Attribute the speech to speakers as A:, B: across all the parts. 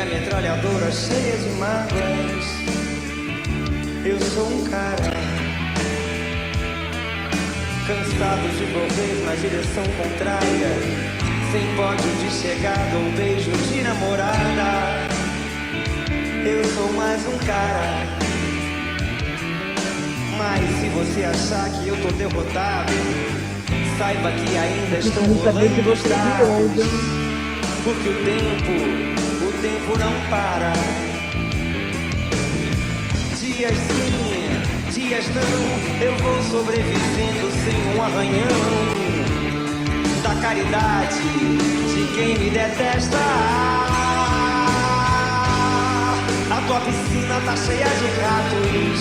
A: minha metralhadora cheia de mágoas. Eu sou um cara cansado de correr na direção contrária, sem pódio de chegada ou beijo de namorada. Eu sou mais um cara. Mas se você achar que eu tô derrotado, saiba que ainda estão rolando os dados. Porque o tempo não para. Dias sim, dias não, eu vou sobrevivendo sem um arranhão da caridade de quem me detesta. A tua piscina tá cheia de ratos,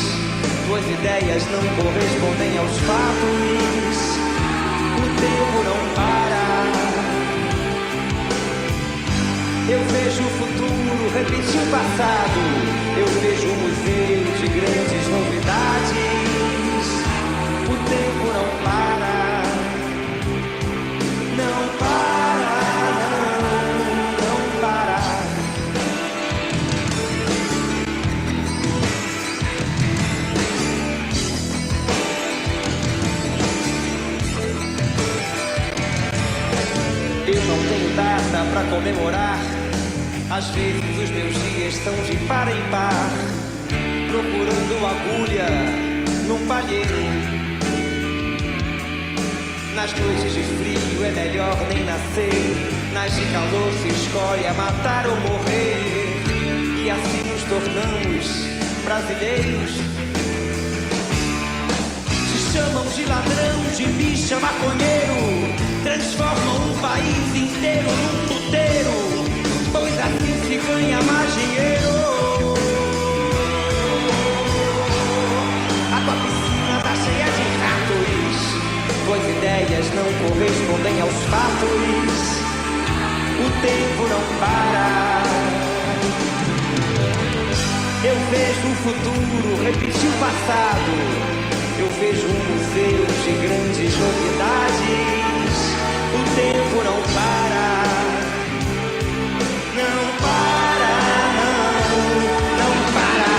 A: tuas ideias não correspondem aos fatos. O tempo não para. Eu vejo o futuro repetir o passado. Eu vejo um museu de grandes novidades. O tempo não para. Não para, não para. Eu não tenho data pra comemorar. Às vezes os meus dias estão de par em par, procurando agulha num palheiro. Nas noites de frio é melhor nem nascer, nas de calor se escolhe a matar ou morrer. E assim nos tornamos brasileiros. Se chamam de ladrão, de bicha, maconheiro, transformam um país inteiro num puteiro, pois assim se ganha mais dinheiro. A tua piscina tá cheia de ratos, tuas ideias não correspondem aos fatos. O tempo não para. Eu vejo o futuro repetir o passado. Eu vejo um museu de grandes novidades. O tempo não para. Não para, não para.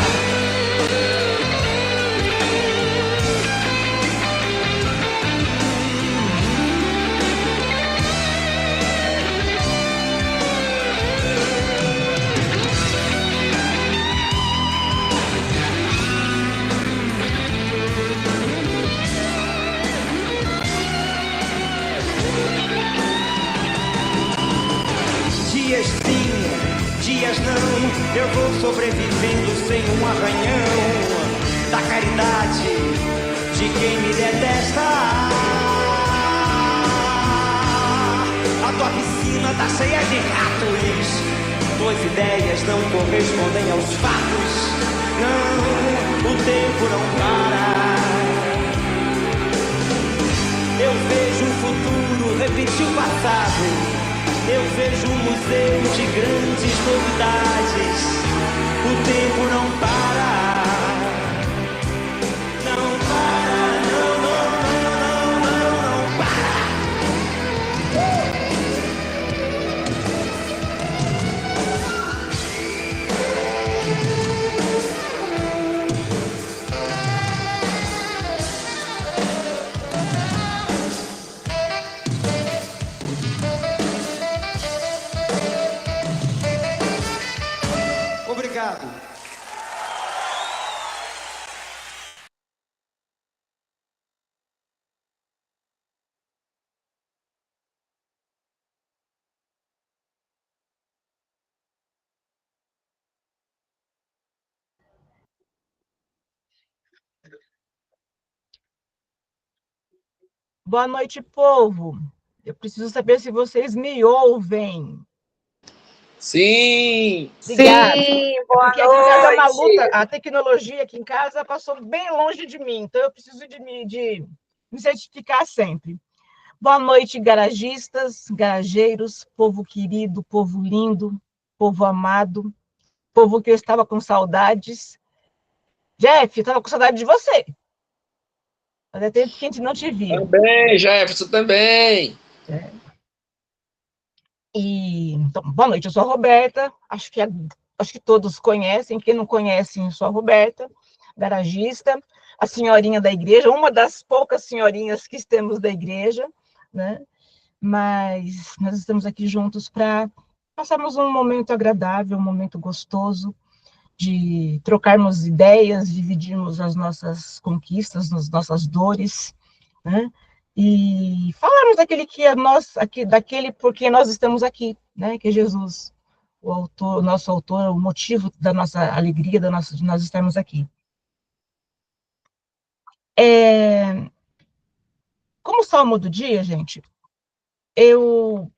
A: Dias sim, dias não, eu vou sobrevivendo sem um arranhão da caridade de quem me detesta. A tua piscina tá cheia de ratos, tuas ideias não correspondem aos fatos. Não, o tempo não para. Eu vejo o futuro repetir o passado. Eu vejo um museu de grandes novidades. O tempo não para. Não para, não para. Obrigado.
B: Boa noite, povo. Eu preciso saber se vocês me ouvem.
C: Sim!
B: Obrigada.
D: Sim,
B: É
D: boa
B: porque aqui em casa é uma
D: noite.
B: luta. A tecnologia aqui em casa passou bem longe de mim, então eu preciso de me certificar sempre. Boa noite, garagistas, garageiros, povo querido, povo lindo, povo amado, povo que eu estava com saudades. Jeff, eu estava com saudade de você. Fazia tempo que a gente não te via.
C: Também, Jefferson, também.
B: Então, boa noite, eu sou a Roberta, acho que todos conhecem, quem não conhece, eu sou a Roberta, garagista, a senhorinha da igreja, uma das poucas senhorinhas que temos da igreja, né? Mas nós estamos aqui juntos para passarmos um momento agradável, um momento gostoso, de trocarmos ideias, dividirmos as nossas conquistas, as nossas dores, né? E falarmos daquele que é nós, aqui, daquele por que nós estamos aqui, né? Que é Jesus, o autor, o nosso autor, o motivo da nossa alegria, de nós estarmos aqui. Como salmo do dia, gente, eu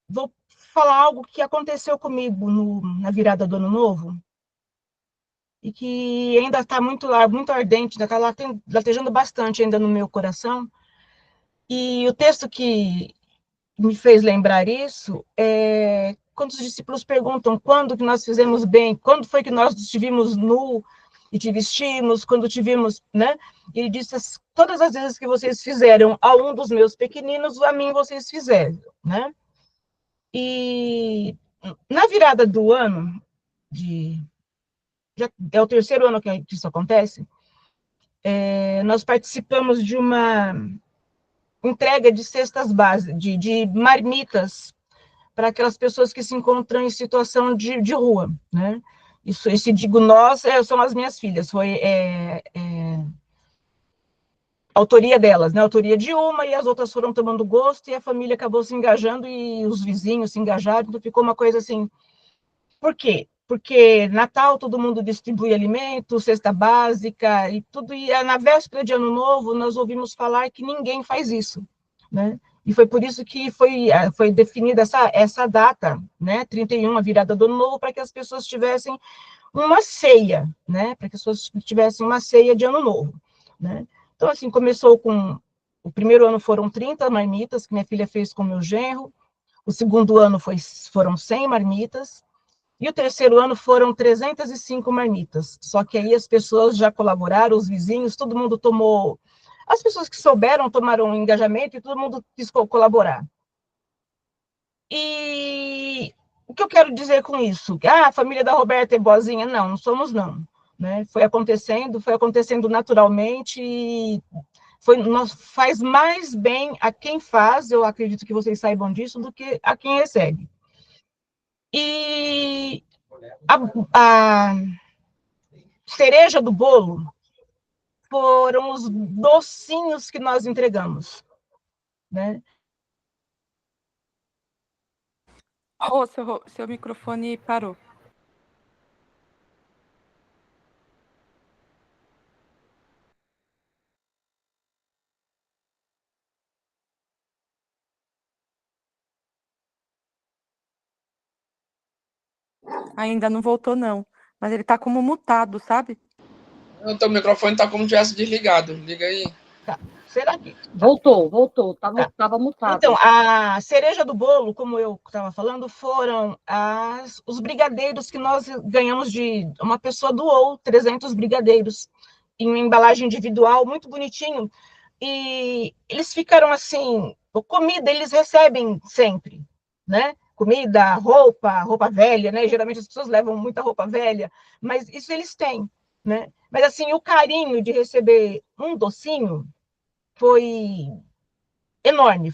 B: vou falar algo que aconteceu comigo na virada do Ano Novo, e que ainda está muito lá, muito ardente, ainda está latejando bastante ainda no meu coração. E o texto que me fez lembrar isso é quando os discípulos perguntam quando que nós fizemos bem, quando foi que nós te vimos nu e te vestimos, quando te vimos, né? E ele disse, todas as vezes que vocês fizeram a um dos meus pequeninos, a mim vocês fizeram, né? E na virada do ano, já é o terceiro ano que isso acontece, nós participamos de uma entrega de cestas básicas, de marmitas para aquelas pessoas que se encontram em situação de rua, né? Isso, esse digo nós, são as minhas filhas, foi autoria delas, né? Autoria de uma, e as outras foram tomando gosto, e a família acabou se engajando, e os vizinhos se engajaram, então ficou uma coisa assim. Por quê? Porque Natal todo mundo distribui alimentos, cesta básica e tudo, e na véspera de Ano Novo nós ouvimos falar que ninguém faz isso, né? E foi por isso que foi definida essa data, né? 31, a virada do Ano Novo, para que as pessoas tivessem uma ceia, né? Para que as pessoas tivessem uma ceia de Ano Novo, né? Então, assim, começou com... O primeiro ano foram 30 marmitas, que minha filha fez com meu genro. O segundo ano foram 100 marmitas. E o terceiro ano foram 305 marmitas. Só que aí as pessoas já colaboraram, os vizinhos, todo mundo tomou. As pessoas que souberam tomaram um engajamento e todo mundo quis colaborar. E o que eu quero dizer com isso? A família da Roberta é boazinha? Não, não somos, não. Né? Foi acontecendo naturalmente, e faz mais bem a quem faz, eu acredito que vocês saibam disso, do que a quem recebe. E a cereja do bolo foram os docinhos que nós entregamos, né?
C: Rô, seu microfone parou. Ainda não voltou, não. Mas ele tá como mutado, sabe?
D: O teu microfone tá como se tivesse desligado. Liga aí.
B: Tá. Será que...
E: Voltou. Tava mutado.
B: Então, a cereja do bolo, como eu estava falando, foram os brigadeiros que nós ganhamos de... Uma pessoa doou 300 brigadeiros em uma embalagem individual, muito bonitinho. E eles ficaram assim... Comida eles recebem sempre, né? Comida, roupa velha, né? Geralmente as pessoas levam muita roupa velha, mas isso eles têm, né? Mas assim, o carinho de receber um docinho foi enorme,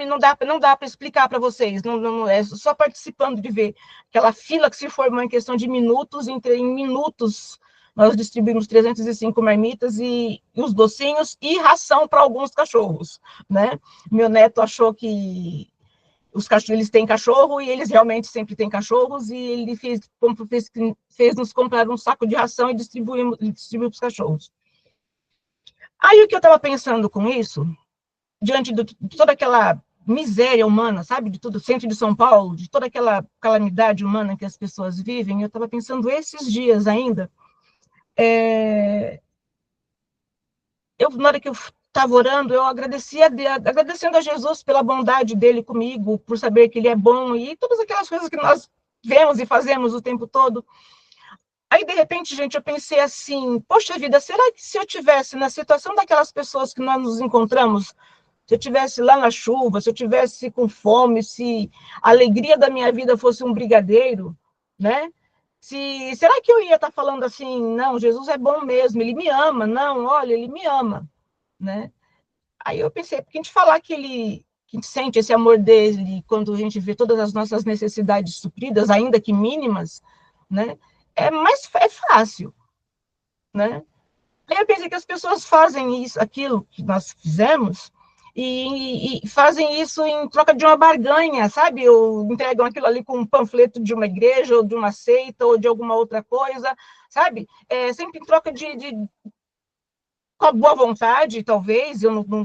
B: não dá para explicar para vocês, não é só participando de ver aquela fila que se formou em questão de minutos, em minutos nós distribuímos 305 marmitas e os docinhos e ração para alguns cachorros, né? Meu neto achou que os cachorros, eles têm cachorro, e eles realmente sempre têm cachorros, e ele fez nos comprar um saco de ração e distribuiu para os cachorros. Aí o que eu estava pensando com isso, diante de toda aquela miséria humana, sabe, de todo o centro de São Paulo, de toda aquela calamidade humana que as pessoas vivem, eu estava pensando esses dias ainda, na hora que eu estava orando, eu agradecendo a Jesus pela bondade dele comigo, por saber que ele é bom, e todas aquelas coisas que nós vemos e fazemos o tempo todo. Aí, de repente, gente, eu pensei assim, poxa vida, será que se eu tivesse na situação daquelas pessoas que nós nos encontramos, se eu estivesse lá na chuva, se eu estivesse com fome, se a alegria da minha vida fosse um brigadeiro, né? Será que eu ia estar falando assim, não, Jesus é bom mesmo, ele me ama, não, olha, ele me ama, né? Aí eu pensei, porque a gente falar que que a gente sente esse amor dele quando a gente vê todas as nossas necessidades supridas, ainda que mínimas, né? É fácil, né? Aí eu pensei que as pessoas fazem isso, aquilo que nós fizemos, e fazem isso em troca de uma barganha, sabe? Ou entregam aquilo ali com um panfleto de uma igreja, ou de uma seita, ou de alguma outra coisa, sabe? Sempre em troca com a boa vontade, talvez,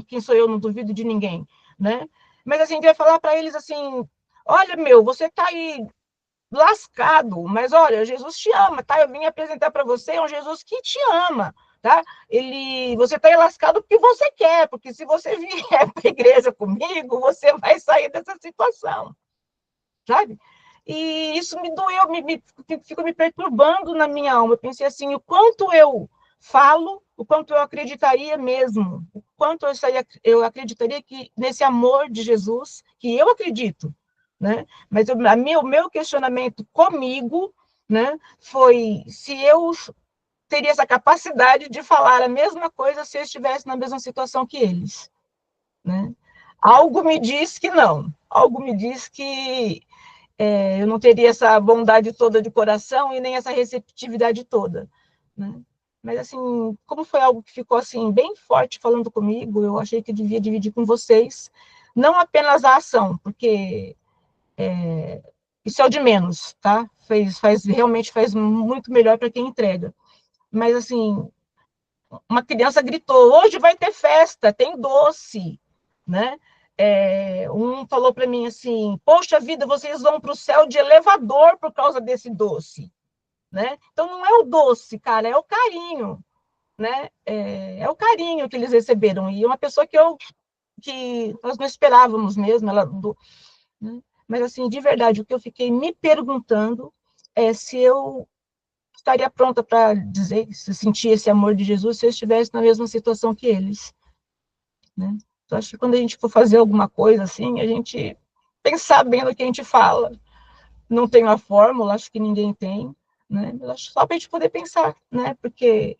B: quem sou eu, não duvido de ninguém, né? Mas assim, a gente vai falar para eles assim, olha, meu, você está aí lascado, mas olha, Jesus te ama, tá? Eu vim apresentar para você um Jesus que te ama, tá? Você tá aí lascado porque você quer, porque se você vier para a igreja comigo, você vai sair dessa situação, sabe? E isso me doeu, ficou me perturbando na minha alma. Eu pensei assim, o quanto eu falo, o quanto eu acreditaria mesmo, o quanto eu acreditaria que nesse amor de Jesus, que eu acredito, né? Mas o meu questionamento comigo, né, foi se eu teria essa capacidade de falar a mesma coisa se eu estivesse na mesma situação que eles, né? Algo me diz que não, algo me diz que eu não teria essa bondade toda de coração e nem essa receptividade toda, né? Mas, assim, como foi algo que ficou, assim, bem forte falando comigo, eu achei que eu devia dividir com vocês, não apenas a ação, porque isso é o de menos, tá? Realmente faz muito melhor para quem entrega. Mas, assim, uma criança gritou, hoje vai ter festa, tem doce, né? Um falou para mim assim, poxa vida, vocês vão para o céu de elevador por causa desse doce, né? Então não é o doce, cara, é o carinho, né? É o carinho que eles receberam, e uma pessoa que nós não esperávamos mesmo, né? Mas assim, de verdade, o que eu fiquei me perguntando é se eu estaria pronta para dizer, se sentir esse amor de Jesus, se eu estivesse na mesma situação que eles, né? Então, acho que quando a gente for fazer alguma coisa assim, a gente pensar bem no que a gente fala. Não tem uma fórmula, acho que ninguém tem, né? Mas acho só para a gente poder pensar, né? Porque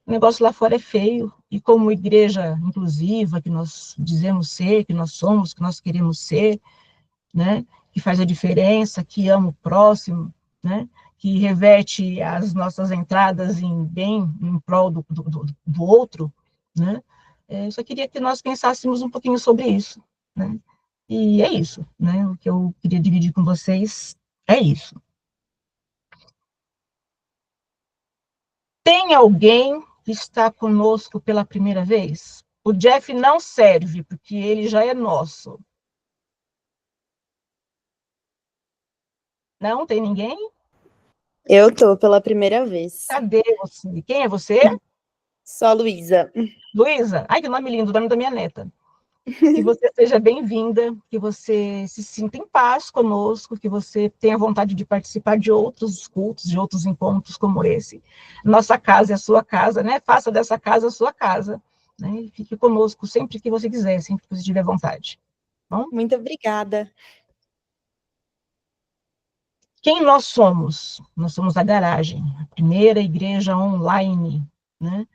B: o negócio lá fora é feio, e como igreja inclusiva, que nós dizemos ser, que nós somos, que nós queremos ser, né? Que faz a diferença, que ama o próximo, né? Que reverte as nossas entradas em bem, em prol do outro, né? Eu só queria que nós pensássemos um pouquinho sobre isso, né? E é isso, né? O que eu queria dividir com vocês é isso. Tem alguém que está conosco pela primeira vez? O Jeff não serve, porque ele já é nosso. Não? Tem ninguém?
F: Eu tô pela primeira vez.
B: Cadê você? Quem é você?
F: Sou a Luísa.
B: Luísa? Ai, que nome lindo, o nome da minha neta. Que você seja bem-vinda, que você se sinta em paz conosco, que você tenha vontade de participar de outros cultos, de outros encontros como esse. Nossa casa é a sua casa, né? Faça dessa casa a sua casa, né? E fique conosco sempre que você quiser, sempre que você tiver vontade. Bom?
F: Muito obrigada.
B: Quem nós somos? Nós somos a Garagem, a primeira igreja online, né?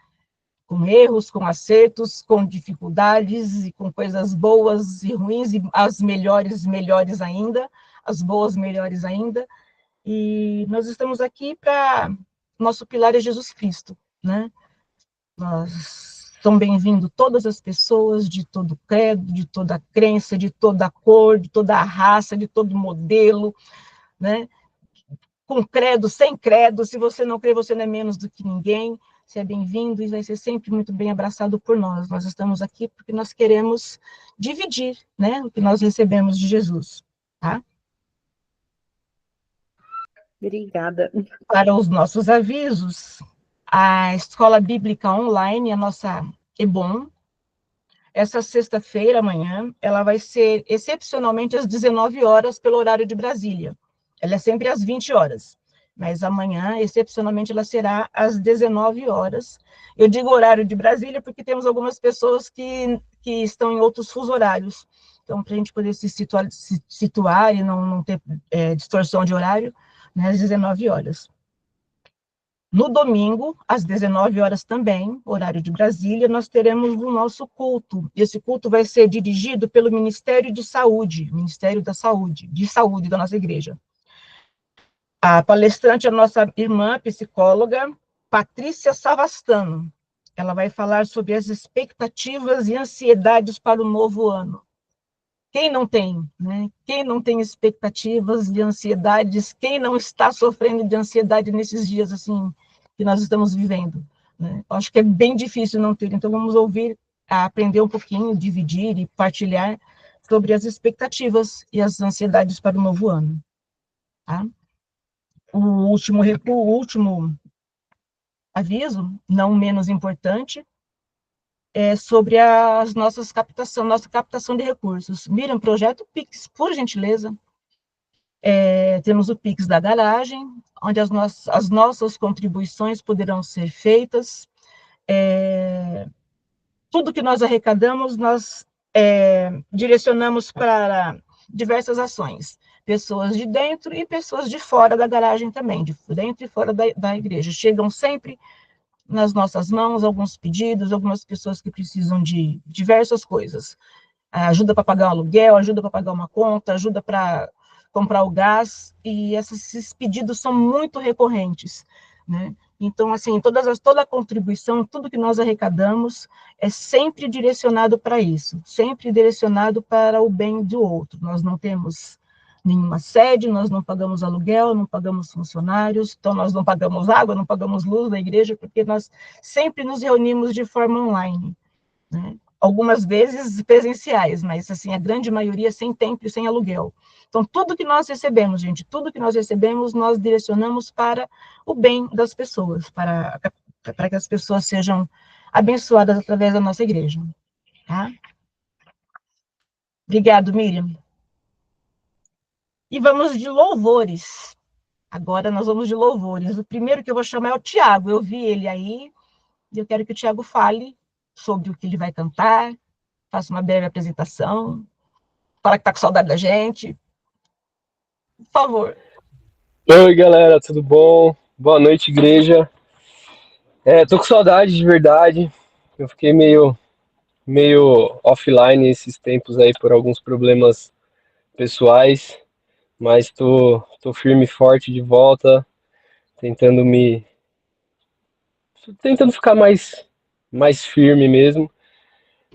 B: Com erros, com acertos, com dificuldades e com coisas boas e ruins, e as melhores, melhores ainda, as boas, melhores ainda. E nós estamos aqui para... Nosso pilar é Jesus Cristo, né? São bem-vindos todas as pessoas de todo credo, de toda crença, de toda cor, de toda raça, de todo modelo, né? Com credo, sem credo, se você não crê, você não é menos do que ninguém. Você é bem-vindo e vai ser sempre muito bem abraçado por nós. Nós estamos aqui porque nós queremos dividir, né, o que nós recebemos de Jesus, tá?
F: Obrigada.
B: Para os nossos avisos, a Escola Bíblica Online, a nossa EBON, essa sexta-feira, amanhã, ela vai ser excepcionalmente às 19 horas pelo horário de Brasília. Ela é sempre às 20 horas. Mas amanhã, excepcionalmente, ela será às 19 horas. Eu digo horário de Brasília porque temos algumas pessoas que que estão em outros fuso horários. Então, para a gente poder se situar e não ter distorção de horário, né, às 19 horas. No domingo, às 19 horas também, horário de Brasília, nós teremos o nosso culto. Esse culto vai ser dirigido pelo Ministério de Saúde, Ministério da Saúde, de Saúde da nossa igreja. A palestrante é a nossa irmã psicóloga, Patrícia Savastano. Ela vai falar sobre as expectativas e ansiedades para o novo ano. Quem não tem, né? Quem não tem expectativas e ansiedades, quem não está sofrendo de ansiedade nesses dias assim que nós estamos vivendo, né? Acho que é bem difícil não ter. Então vamos ouvir, aprender um pouquinho, dividir e partilhar sobre as expectativas e as ansiedades para o novo ano. Tá? O último aviso, não menos importante, é sobre nossa captação de recursos. Miriam, projeto Pix, por gentileza. Temos o Pix da garagem, onde as nossas contribuições poderão ser feitas. Tudo que nós arrecadamos, nós direcionamos para diversas ações. Pessoas de dentro e pessoas de fora da garagem também, de dentro e fora da igreja. Chegam sempre nas nossas mãos alguns pedidos, algumas pessoas que precisam de diversas coisas. Ajuda para pagar o aluguel, ajuda para pagar uma conta, ajuda para comprar o gás, e esses pedidos são muito recorrentes, né? Então, assim, toda a contribuição, tudo que nós arrecadamos é sempre direcionado para isso, sempre direcionado para o bem do outro. Nós não temos nenhuma sede, nós não pagamos aluguel, não pagamos funcionários, então nós não pagamos água, não pagamos luz da igreja, porque nós sempre nos reunimos de forma online, né? Algumas vezes presenciais, mas assim, a grande maioria sem tempo e sem aluguel. Então, tudo que nós recebemos, gente, tudo que nós recebemos, nós direcionamos para o bem das pessoas, para que as pessoas sejam abençoadas através da nossa igreja. Tá? Obrigado, Miriam. E vamos de louvores. Agora nós vamos de louvores. O primeiro que eu vou chamar é o Tiago. Eu vi ele aí, e eu quero que o Tiago fale sobre o que ele vai cantar, faça uma breve apresentação, fala que está com saudade da gente. Por favor.
G: Oi, galera, tudo bom? Boa noite, igreja. Tô com saudade de verdade. Eu fiquei meio offline esses tempos aí por alguns problemas pessoais, mas tô firme e forte de volta, tentando ficar mais firme mesmo,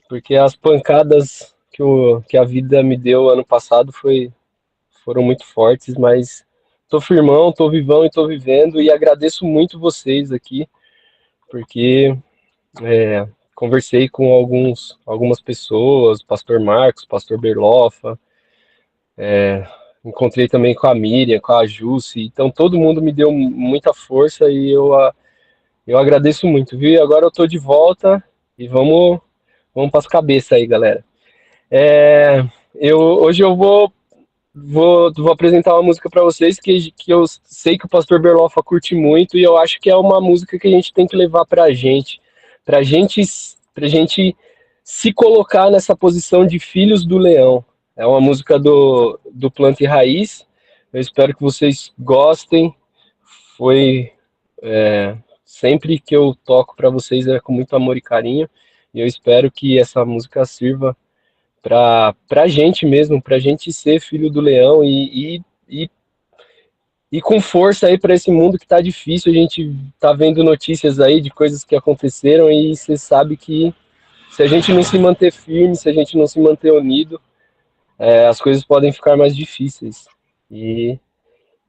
G: porque as pancadas que a vida me deu ano passado foram muito fortes, mas tô firmão, tô vivão e tô vivendo, e agradeço muito vocês aqui, porque conversei com algumas pessoas, pastor Marcos, pastor Berlofa, encontrei também com a Miriam, com a Jussi, então todo mundo me deu muita força e eu agradeço muito, viu? E agora eu tô de volta e vamos para as cabeças aí, galera. Hoje eu vou apresentar uma música para vocês que eu sei que o pastor Berlofa curte muito, e eu acho que é uma música que a gente tem que levar pra gente se colocar nessa posição de filhos do leão. É uma música do Planta e Raiz. Eu espero que vocês gostem. Sempre que eu toco para vocês é com muito amor e carinho, e eu espero que essa música sirva pra gente mesmo, pra gente ser filho do leão e com força aí para esse mundo que tá difícil. A gente tá vendo notícias aí de coisas que aconteceram, e você sabe que se a gente não se manter firme, se a gente não se manter unido, as coisas podem ficar mais difíceis. E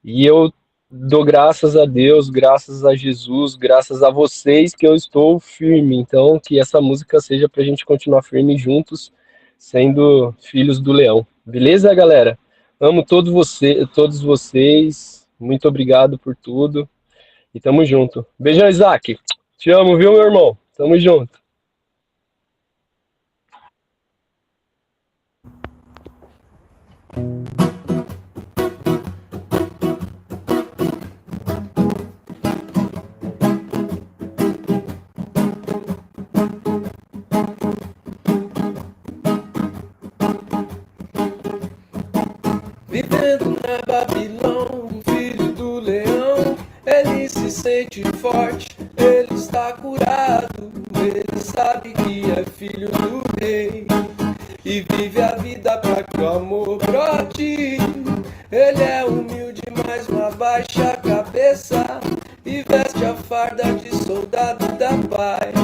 G: eu dou graças a Deus, graças a Jesus, graças a vocês que eu estou firme. Então, que essa música seja pra gente continuar firme juntos, sendo filhos do leão. Beleza, galera? Amo todos vocês. Muito obrigado por tudo. E tamo junto. Beijão, Isaac. Te amo, viu, meu irmão? Tamo junto.
H: sente forte, ele está curado. Ele sabe que é filho do rei e vive a vida pra que o amor brote. Ele é humilde, mas não abaixa a cabeça e veste a farda de soldado da paz.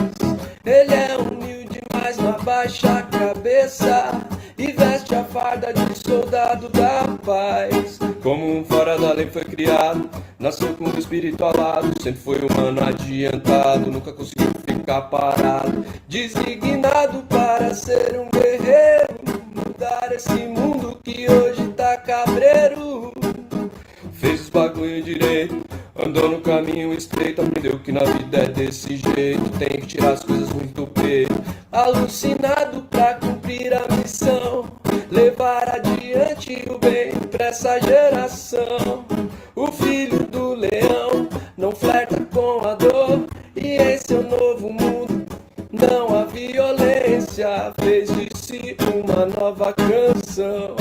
H: Ele é humilde, mas não abaixa a cabeça e veste a farda de soldado da paz. Como um fora da lei foi criado, nasceu com o espírito alado, sempre foi humano adiantado, nunca conseguiu ficar parado, designado para ser um guerreiro, mudar esse mundo que hoje tá cabreiro. Fez os bagulho direito, andou no caminho estreito, aprendeu que na vida é desse jeito, tem que tirar as coisas ruins do peito. Alucinado pra cumprir a missão, levar adiante o bem pra essa geração. O filho do leão não flerta com a dor, e em seu novo mundo não há violência. Fez de si uma nova canção,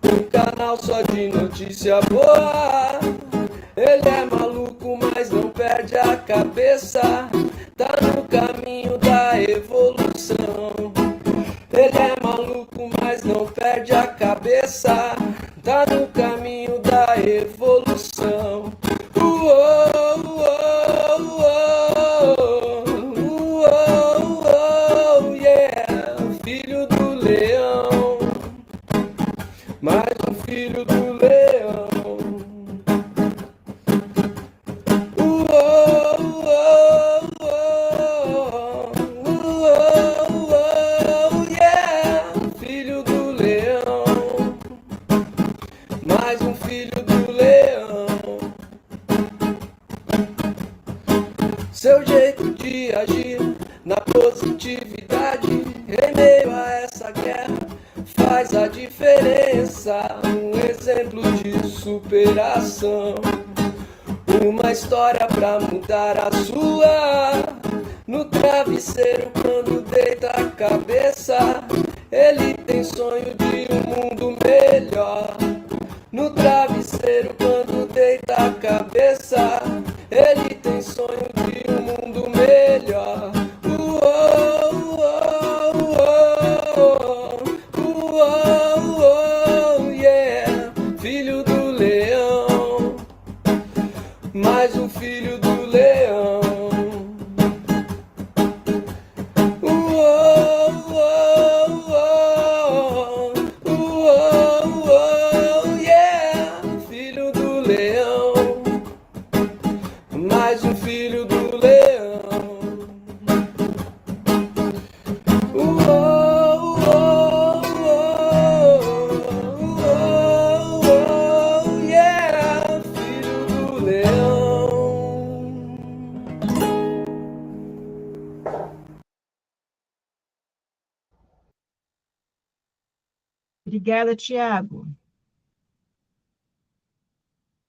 H: um canal só de notícia boa. Ele é maluco, mas não perde a cabeça, tá no caminho da evolução. Ele é maluco, mas não perde a cabeça, tá no caminho da evolução. Yeah, filho do leão, mais um filho do leão. Yeah, filho do leão, mais um filho do leão. Seu jeito de agir na positividade em meio a essa guerra faz a diferença. Um exemplo de superação, uma história pra mudar a sua. No travesseiro quando deita a cabeça, ele tem sonho de um mundo melhor. No travesseiro quando deita a cabeça, ele tem sonho de um mundo melhor. Yeah, filho do leão, mais um filho do leão. Yeah, filho do leão, mais um filho do leão. Yeah, filho do leão.
B: Obrigada, Tiago.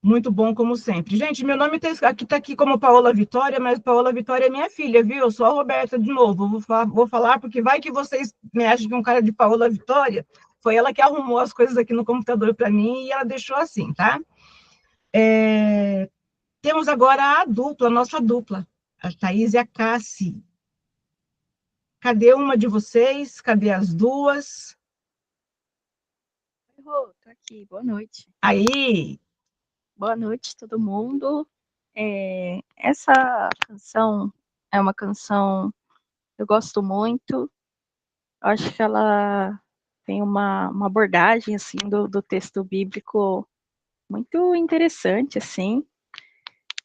B: Muito bom, como sempre. Gente, meu nome tá aqui como Paola Vitória, mas Paola Vitória é minha filha, viu? Eu sou a Roberta de novo. Vou falar porque vai que vocês me acham que um cara de Paola Vitória foi ela que arrumou as coisas aqui no computador para mim e ela deixou assim, tá? Temos agora a nossa dupla, a Thaís e a Cassi. Cadê uma de vocês? Cadê as duas?
I: Tô aqui, boa noite.
B: Aí!
I: Boa noite, todo mundo. Essa canção é uma canção que eu gosto muito. Eu acho que ela tem uma abordagem assim do texto bíblico muito interessante, assim,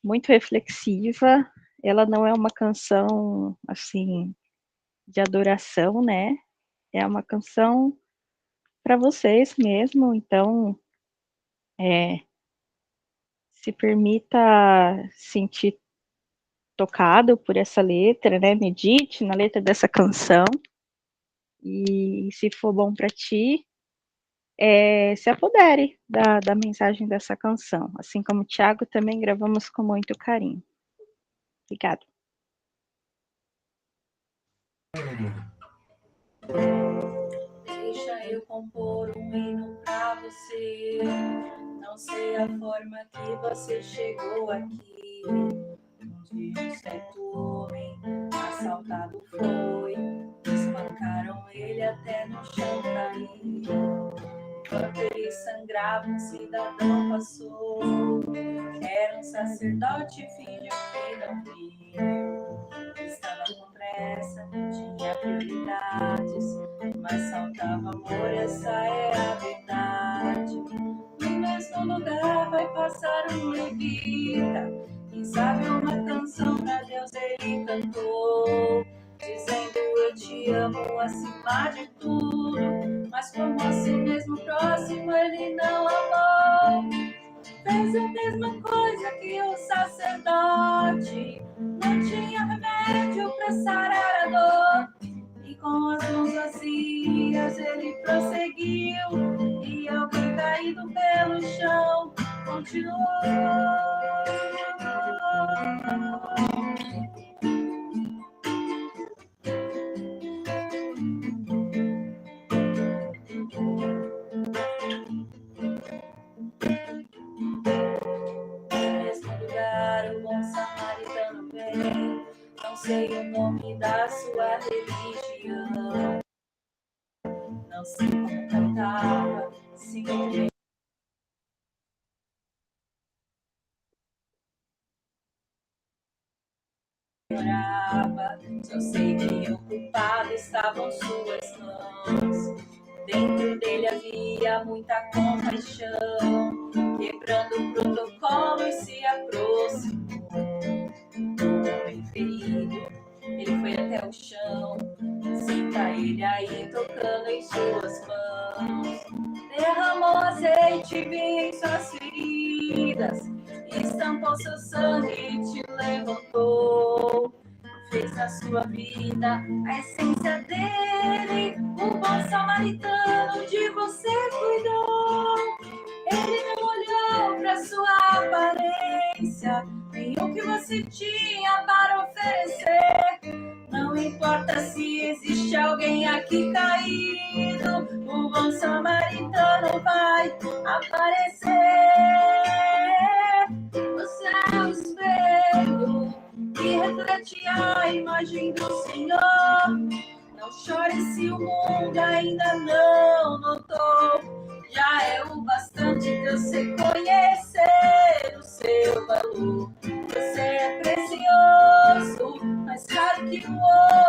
I: muito reflexiva. Ela não é uma canção assim de adoração, né? É uma canção para vocês mesmo. Então, se permita sentir tocado por essa letra, né? Medite na letra dessa canção. E se for bom para ti, se apodere da mensagem dessa canção. Assim como o Tiago, também gravamos com muito carinho. Obrigada.
J: Deixa eu compor um hino pra você. Não sei a forma que você chegou aqui. onde um certo homem assaltado foi. Espancaram ele até no chão cair. Enquanto ele sangrava, um cidadão passou. Era um sacerdote, fingiu que não viu. Estava com pressa, tinha prioridades, mas faltava amor, essa é a verdade. No mesmo lugar vai passar um levita. Quem sabe uma canção pra Deus ele cantou, dizendo eu te amo acima de tudo. Mas como assim mesmo próximo ele não amou? Fez a mesma coisa que o sacerdote. Não tinha remédio pra sarar a dor. E com as mãos vazias ele prosseguiu. E alguém caído pelo chão continuou. O bom samaritano vem, não sei o nome da sua religião, não sei como cantava, simplesmente orava. Só sei que o culpado estava em suas mãos. Dentro dele havia muita compaixão, quebrando o protocolo e se aproximou. O homem ferido, ele foi até o chão, senta ele aí tocando em suas mãos. Derramou azeite e vinho em suas feridas, estampou seu sangue e te levantou. Fez na sua vida a essência dele, o bom samaritano de você cuidou. Ele não olhou pra sua aparência, nem o que você tinha para oferecer. Não importa se existe alguém aqui caído, o bom samaritano vai aparecer. Você é o espelho que reflete a imagem do Senhor. Não chore se o mundo ainda não notou. Já é o bastante Deus reconhecer o seu valor. Você é precioso, mais caro que o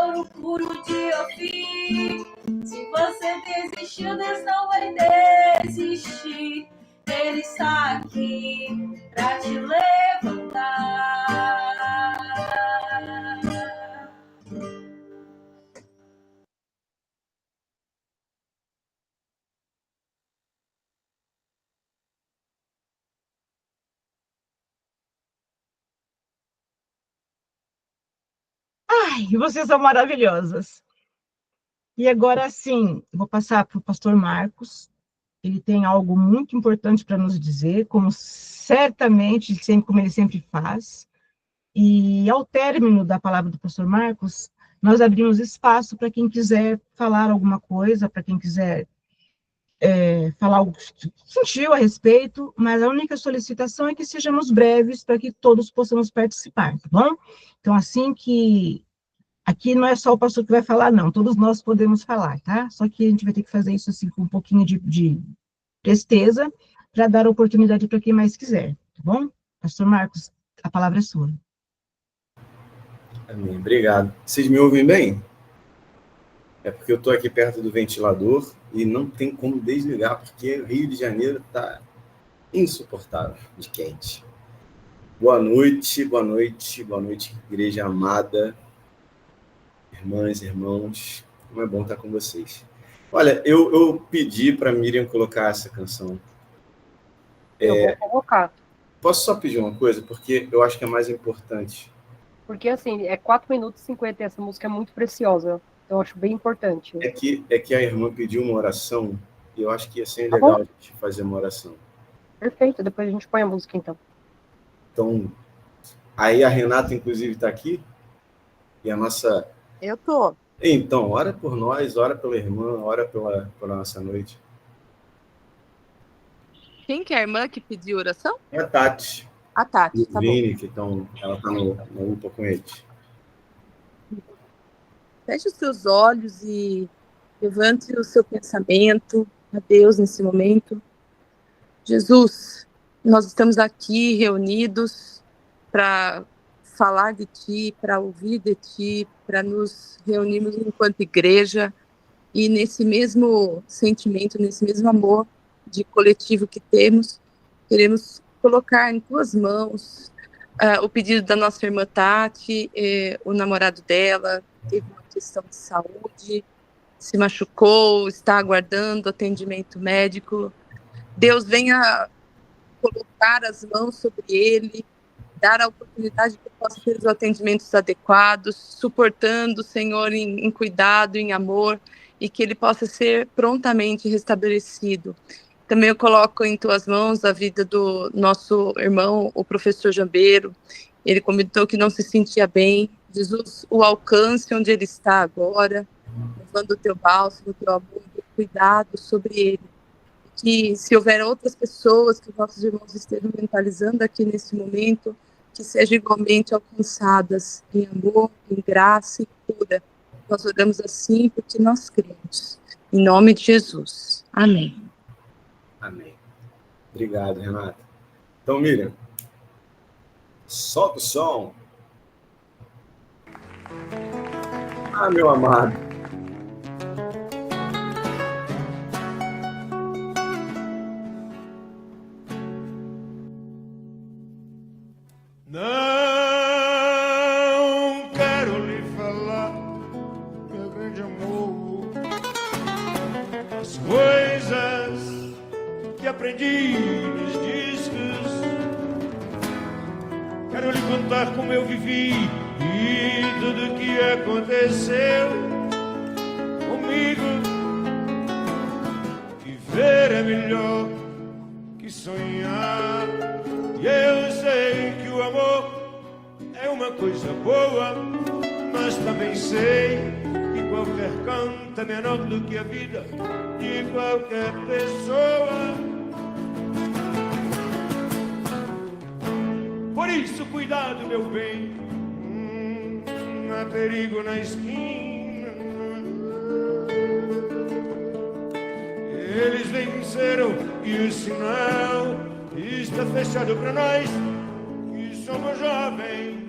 J: ouro puro de Ofir. Se você desistiu, Deus não vai desistir. Ele está aqui pra te levantar.
B: Ai, vocês são maravilhosas. E agora sim, vou passar para o pastor Marcos. Ele tem algo muito importante para nos dizer, como certamente, como ele sempre faz. E ao término da palavra do pastor Marcos, nós abrimos espaço para quem quiser falar alguma coisa, para quem quiser falar algo que sentiu a respeito, mas a única solicitação é que sejamos breves para que todos possamos participar, tá bom? Então, assim que... Aqui não é só o pastor que vai falar, não, todos nós podemos falar, tá? Só que a gente vai ter que fazer isso assim com um pouquinho de presteza, para dar oportunidade para quem mais quiser, tá bom? Pastor Marcos, a palavra é sua.
K: Amém, obrigado. Vocês me ouvem bem? É porque eu estou aqui perto do ventilador e não tem como desligar, porque o Rio de Janeiro está insuportável de quente. Boa noite, boa noite, boa noite, igreja amada, irmãs, irmãos, como é bom estar com vocês. Olha, eu pedi para a Miriam colocar essa canção.
E: Eu vou colocar.
K: Posso só pedir uma coisa? Porque eu acho que é mais importante.
E: Porque, assim, é 4 minutos e 50 e essa música é muito preciosa. Então, eu acho bem importante.
K: É que a irmã pediu uma oração e eu acho que ia ser legal a gente fazer uma oração.
E: Perfeito, depois a gente põe a música, então.
K: Então, aí a Renata, inclusive, está aqui. E a nossa...
C: Eu tô.
K: Então, ora por nós, ora pela irmã, ora pela nossa noite.
C: Quem que é a irmã que pediu oração?
K: É a Tati.
L: A Tati,
K: E o
L: tá bom.
K: Vini, que ela está na UPA com eles.
L: Feche os seus olhos e levante o seu pensamento a Deus nesse momento. Jesus, nós estamos aqui reunidos para falar de Ti, para ouvir de Ti, para nos reunirmos enquanto igreja e nesse mesmo sentimento, nesse mesmo amor de coletivo que temos, queremos colocar em Tuas mãos o pedido da nossa irmã Tati, o namorado dela teve uma questão de saúde, se machucou, está aguardando atendimento médico. Deus venha colocar as mãos sobre ele, dar a oportunidade que possa ter os atendimentos adequados, suportando o Senhor em cuidado, em amor, e que ele possa ser prontamente restabelecido. Também eu coloco em Tuas mãos a vida do nosso irmão, o professor Jambeiro. Ele comentou que não se sentia bem. Jesus, o alcance onde ele está agora, levando o Teu bálsamo, o Teu amor, o Teu cuidado sobre ele. Que se houver outras pessoas que nossos irmãos estejam mentalizando aqui nesse momento, que sejam igualmente alcançadas em amor, em graça e cura. Nós oramos assim porque nós cremos. Em nome de Jesus. Amém.
K: Amém. Obrigado, Renata. Então, Miriam, solta o som. Ah, meu amado.
M: Não quero lhe falar, meu grande amor, as coisas que aprendi nos discos. Quero lhe contar como eu vivi e tudo que aconteceu comigo. Viver é melhor que sonhar. E eu sei que o amor é uma coisa boa, mas também sei que qualquer canto é menor do que a vida de qualquer pessoa. Por isso, cuidado, meu bem, há perigo na esquina. Eles venceram e o sinal está fechado para nós que somos jovens.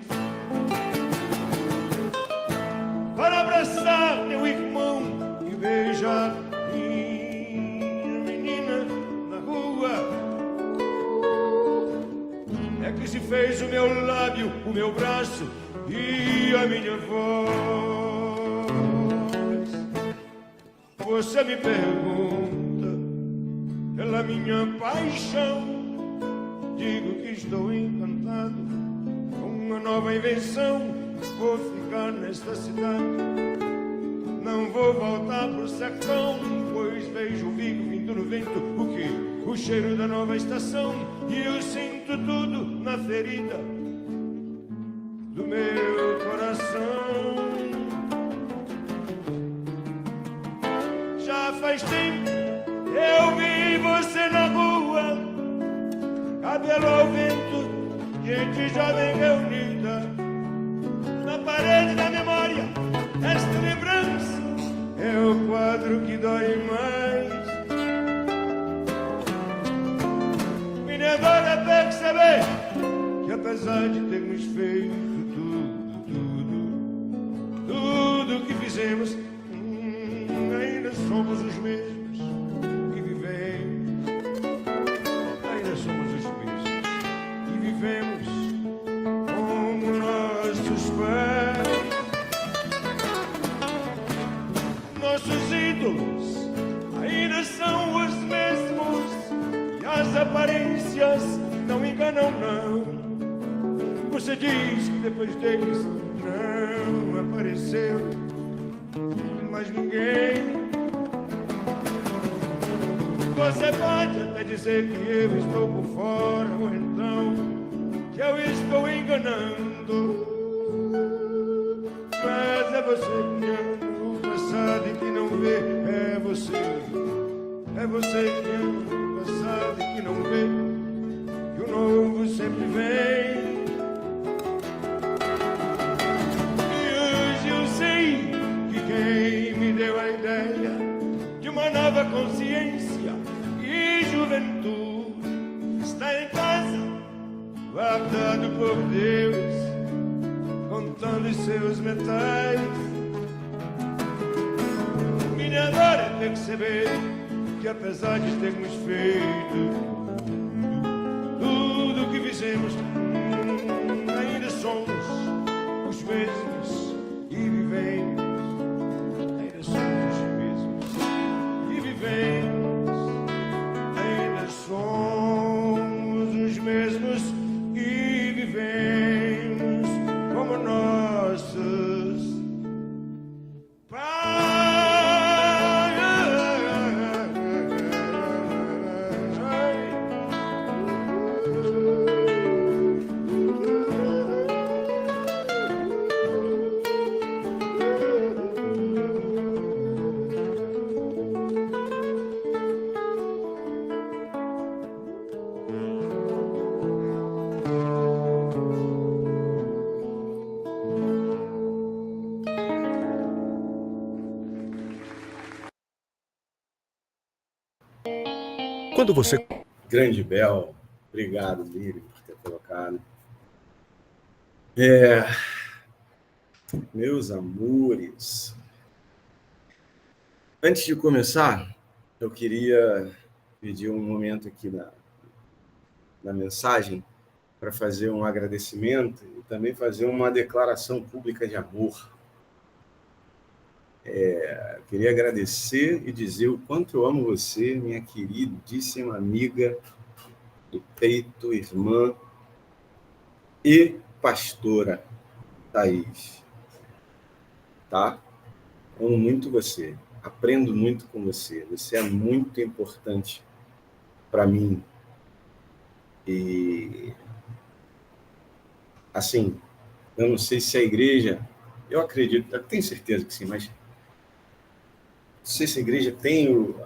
M: Para abraçar teu irmão e beijar minha menina na rua, é que se fez o meu lábio, o meu braço e a minha voz. Você me pergunta pela minha paixão. Digo que estou encantado com uma nova invenção. Vou ficar nesta cidade, não vou voltar pro sertão, pois vejo o bico vindo no vento, o que? O cheiro da nova estação, e eu sinto tudo na ferida do meu coração. Já faz tempo eu vi você na rua, cabelo ao vento, gente jovem reunida. Na parede da memória, esta lembrança é o quadro que dói mais. Me levou a perceber que apesar de termos feito tudo que fizemos, ainda somos os mesmos que vivemos. Ainda somos os mesmos que vivemos como nossos pais. Nossos ídolos ainda são os mesmos e as aparências não enganam, não. Você diz que depois deles não apareceu mais ninguém. Você pode até dizer que eu estou por fora, ou então que eu estou enganando, mas é você que ama o passado e que não vê. É você que ama o passado e que não vê que o novo fogo sempre vem. E hoje eu sei que quem me deu a ideia de uma nova consciência e juventude está em casa, guardado por Deus, contando os seus metais. Minha dor é perceber que apesar de termos feito tudo que fizemos, ainda somos os mesmos e vivemos. Ainda somos os mesmos e vivemos. Ainda somos os mesmos e vivemos como nossos pais.
K: Quando você... Grande Bel, obrigado, Lírio, por ter colocado. Meus amores, antes de começar, eu queria pedir um momento aqui na mensagem para fazer um agradecimento e também fazer uma declaração pública de amor. Queria agradecer e dizer o quanto eu amo você, minha queridíssima amiga do peito, irmã e pastora Thaís. Tá? Amo muito você, aprendo muito com você, você é muito importante para mim. E, assim, eu não sei se a igreja, eu acredito, eu tenho certeza que sim, mas não sei se a igreja tem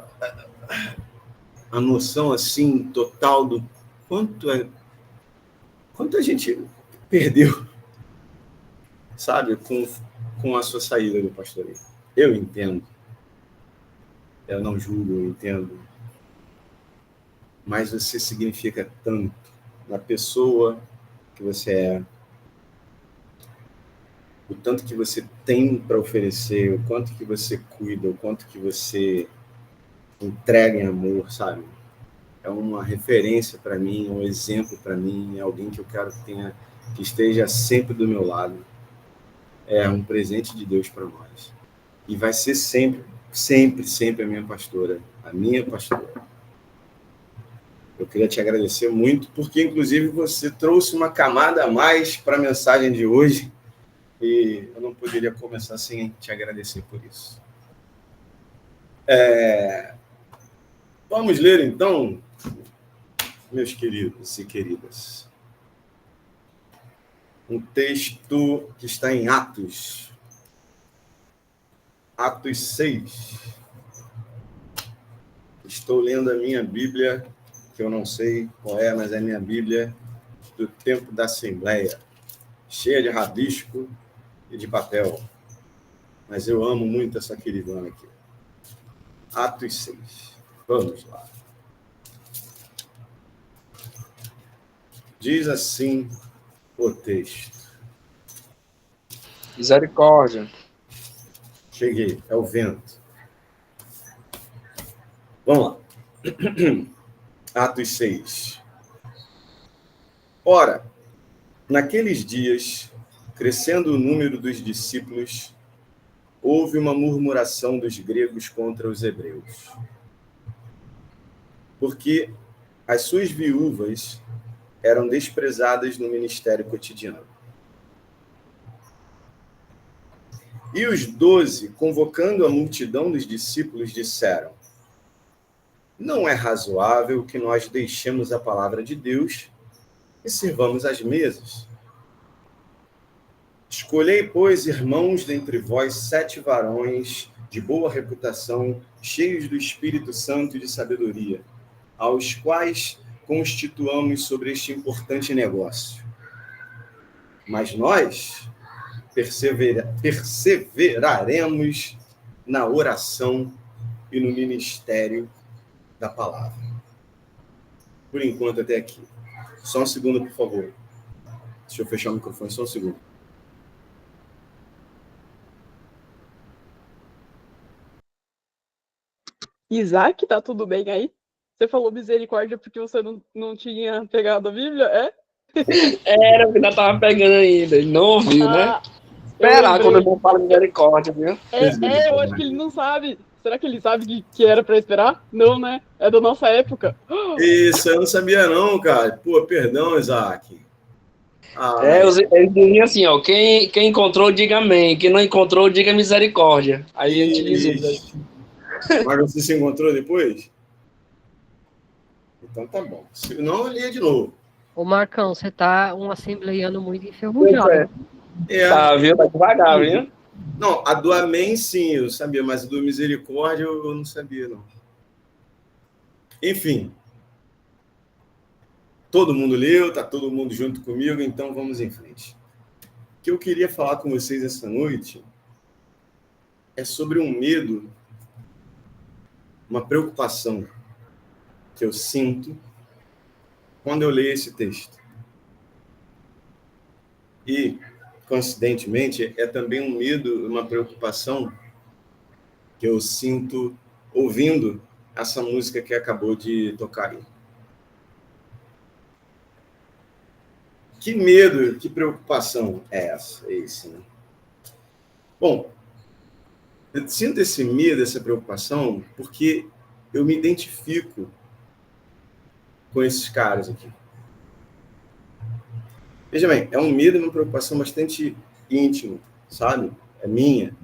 K: a noção assim total do quanto a gente perdeu, sabe, com a sua saída do pastoreio. Eu entendo, eu não julgo, eu entendo, mas você significa tanto na pessoa que você é, o tanto que você tem para oferecer, o quanto que você cuida, o quanto que você entrega em amor, sabe? É uma referência para mim, um exemplo para mim, é alguém que eu quero que esteja sempre do meu lado. É um presente de Deus para nós. E vai ser sempre, sempre, sempre a minha pastora. Eu queria te agradecer muito, porque, inclusive, você trouxe uma camada a mais para a mensagem de hoje, e eu não poderia começar sem te agradecer por isso. Vamos ler, então, meus queridos e queridas, um texto que está em Atos 6. Estou lendo a minha Bíblia, que eu não sei qual é, mas é a minha Bíblia do tempo da Assembleia, cheia de rabisco e de papel. Mas eu amo muito essa queridona aqui. Atos 6. Vamos lá. Diz assim o texto.
D: Misericórdia.
K: Cheguei, é o vento. Vamos lá. Atos 6. Ora, naqueles dias, crescendo o número dos discípulos, houve uma murmuração dos gregos contra os hebreus, porque as suas viúvas eram desprezadas no ministério cotidiano. E os 12, convocando a multidão dos discípulos, disseram: não é razoável que nós deixemos a palavra de Deus e sirvamos as mesas. Escolhei, pois, irmãos, dentre vós 7 varões de boa reputação, cheios do Espírito Santo e de sabedoria, aos quais constituamos sobre este importante negócio. Mas nós perseveraremos na oração e no ministério da palavra. Por enquanto, até aqui. Só um segundo, por favor. Deixa eu fechar o microfone, só um segundo.
N: Isaac, tá tudo bem aí? Você falou misericórdia porque você não tinha pegado a Bíblia, é?
D: Era, porque ainda tava pegando ainda. Ele não ouviu, né? Esperar quando eu não falo misericórdia, viu?
N: Eu acho que ele não sabe. Será que ele sabe que era pra esperar? Não, né? É da nossa época.
K: Isso, eu não sabia não, cara. Pô, perdão, Isaac.
D: Eles diziam assim, ó, quem encontrou, diga amém. Quem não encontrou, diga misericórdia. Aí a gente diz isso.
K: Mas você se encontrou depois? Então tá bom. Se não, eu lia de novo.
E: Ô, Marcão, você tá um assembleiano muito enferrujado.
D: Tá, viu? Tá devagar, viu?
K: Não, a do amém, sim, eu sabia, mas a do misericórdia eu não sabia, não. Enfim. Todo mundo leu, tá todo mundo junto comigo, então vamos em frente. O que eu queria falar com vocês essa noite é sobre um medo, uma preocupação que eu sinto quando eu leio esse texto. E, coincidentemente, é também um medo, uma preocupação que eu sinto ouvindo essa música que acabou de tocar aí. Que medo, que preocupação é essa? É esse, né? Bom, eu sinto esse medo, essa preocupação, porque eu me identifico com esses caras aqui. Veja bem, é um medo e uma preocupação bastante íntima, sabe? É minha,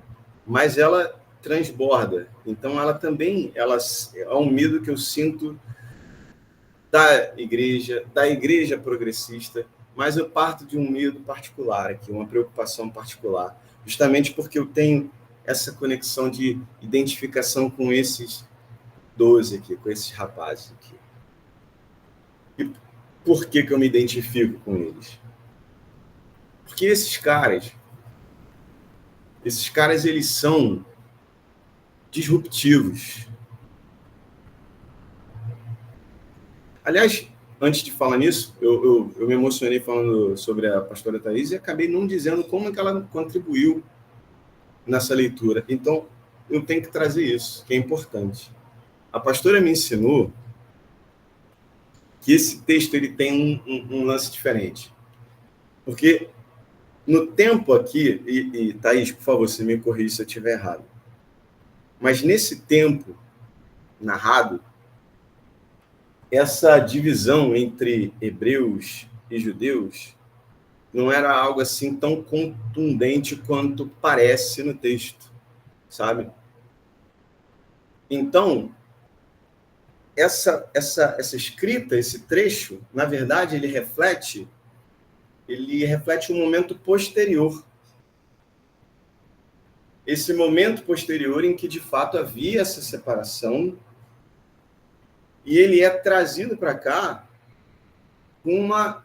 K: mas ela transborda. Então, ela também é um medo que eu sinto da igreja progressista, mas eu parto de um medo particular aqui, uma preocupação particular, justamente porque eu tenho essa conexão de identificação com esses 12 aqui, com esses rapazes aqui. E por que eu me identifico com eles? Porque esses caras, eles são disruptivos. Aliás, antes de falar nisso, eu me emocionei falando sobre a pastora Thaís e acabei não dizendo como é que ela contribuiu nessa leitura. Então, eu tenho que trazer isso, que é importante. A pastora me ensinou que esse texto ele tem um lance diferente. Porque no tempo aqui, e Thaís, por favor, você me corrija se eu estiver errado, mas nesse tempo narrado, essa divisão entre hebreus e judeus não era algo assim tão contundente quanto parece no texto, sabe? Então, essa escrita, esse trecho, na verdade, ele reflete um momento posterior. Esse momento posterior em que, de fato, havia essa separação e ele é trazido para cá com uma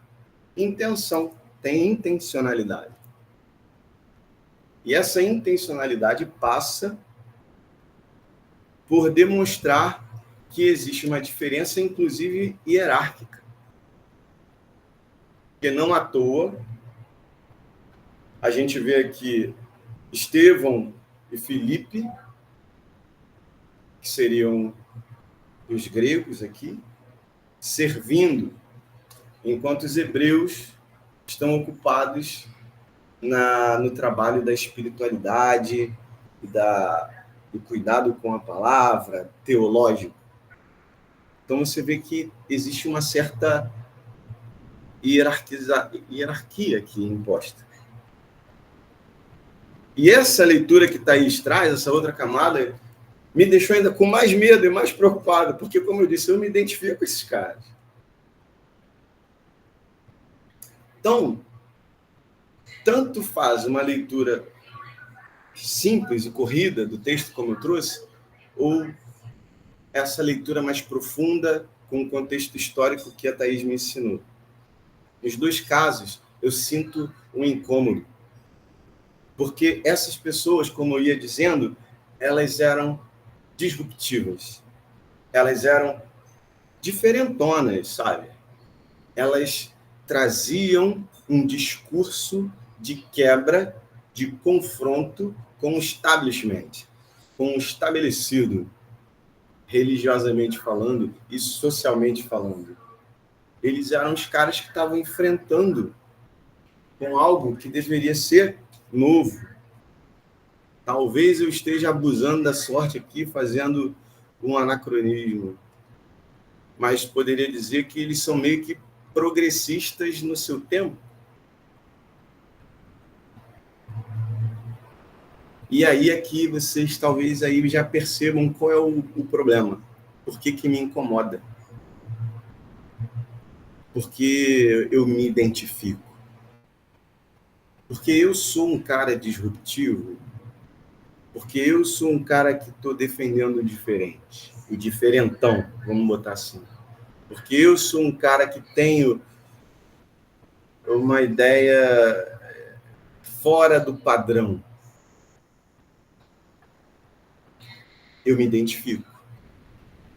K: intenção, tem intencionalidade. E essa intencionalidade passa por demonstrar que existe uma diferença, inclusive hierárquica. Porque não à toa, a gente vê aqui Estevão e Filipe, que seriam os gregos aqui, servindo, enquanto os hebreus estão ocupados no trabalho da espiritualidade e do cuidado com a palavra, teológico. Então você vê que existe uma certa hierarquia aqui imposta. E essa leitura que Thaís traz, essa outra camada, me deixou ainda com mais medo e mais preocupado, porque, como eu disse, eu me identifico com esses caras. Então, tanto faz uma leitura simples e corrida do texto, como eu trouxe, ou essa leitura mais profunda com o contexto histórico que a Thaís me ensinou. Nos dois casos, eu sinto um incômodo. Porque essas pessoas, como eu ia dizendo, elas eram disruptivas. Elas eram diferentonas, sabe? Elas traziam um discurso de quebra, de confronto com o establishment, com o estabelecido, religiosamente falando e socialmente falando. Eles eram os caras que estavam enfrentando com algo que deveria ser novo. Talvez eu esteja abusando da sorte aqui, fazendo um anacronismo, mas poderia dizer que eles são meio que progressistas no seu tempo. E aí aqui vocês talvez aí já percebam qual é o problema. Por que me incomoda? Porque eu me identifico. Porque eu sou um cara disruptivo. Porque eu sou um cara que estou defendendo o diferente. O diferentão, vamos botar assim. Porque eu sou um cara que tenho uma ideia fora do padrão. Eu me identifico.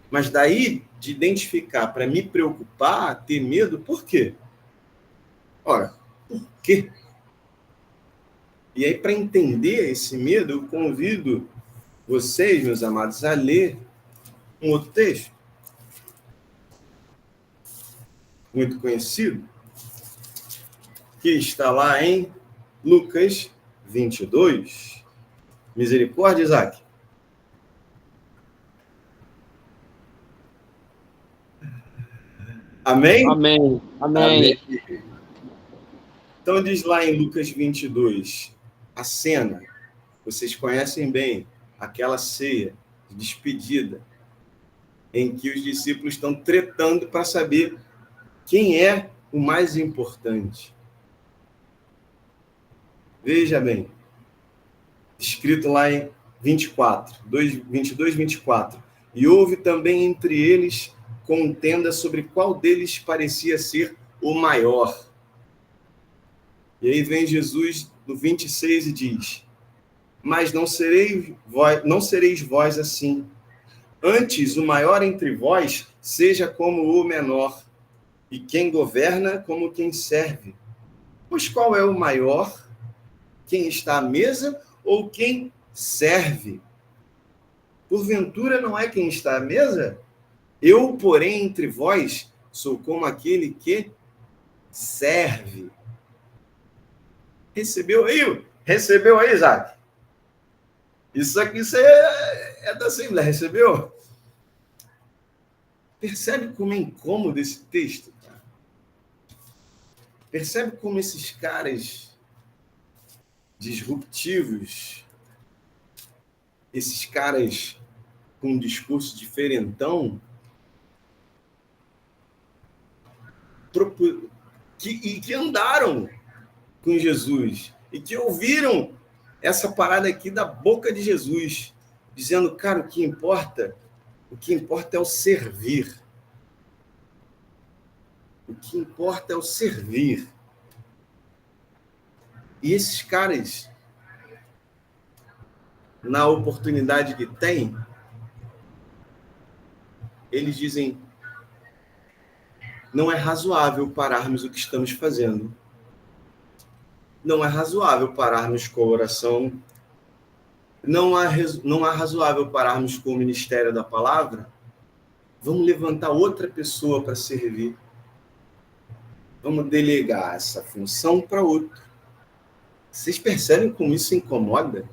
K: Mas daí, de identificar para me preocupar, ter medo, por quê? Ora, por quê? E aí, para entender esse medo, eu convido vocês, meus amados, a ler um outro texto, muito conhecido, que está lá em Lucas 22. Misericórdia, Isaac. Amém?
D: Amém. Amém.
K: Amém. Então diz lá em Lucas 22, a cena, vocês conhecem bem, aquela ceia de despedida, em que os discípulos estão tretando para saber quem é o mais importante. Veja bem, escrito lá em 22, 24. E houve também entre eles contenda sobre qual deles parecia ser o maior. E aí vem Jesus no 26 e diz: mas não sereis vós assim. Antes, o maior entre vós seja como o menor, e quem governa como quem serve. Pois qual é o maior? Quem está à mesa ou quem serve? Porventura não é quem está à mesa? Eu, porém, entre vós, sou como aquele que serve. Recebeu aí? Recebeu aí, Isaac? Isso aqui é da Assembleia, recebeu? Percebe como é incômodo esse texto? Cara? Percebe como esses caras disruptivos, esses caras com um discurso diferentão, que andaram com Jesus e que ouviram essa parada aqui da boca de Jesus, dizendo, cara, o que importa é o servir. O que importa é o servir. E esses caras, na oportunidade que têm, eles dizem, não é razoável pararmos o que estamos fazendo. Não é razoável pararmos com a oração. Não é razoável pararmos com o ministério da palavra. Vamos levantar outra pessoa para servir. Vamos delegar essa função para outro. Vocês percebem como isso incomoda?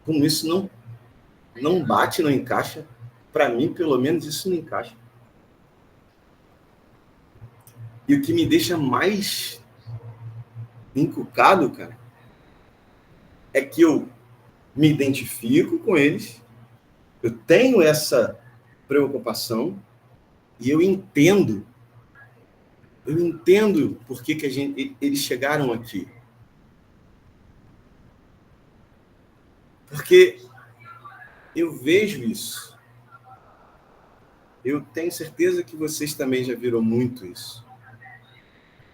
K: Como isso não bate, não encaixa? Para mim, pelo menos, isso não encaixa. E o que me deixa mais encucado, cara, é que eu me identifico com eles, eu tenho essa preocupação e eu entendo por que eles chegaram aqui. Porque eu vejo isso. Eu tenho certeza que vocês também já viram muito isso.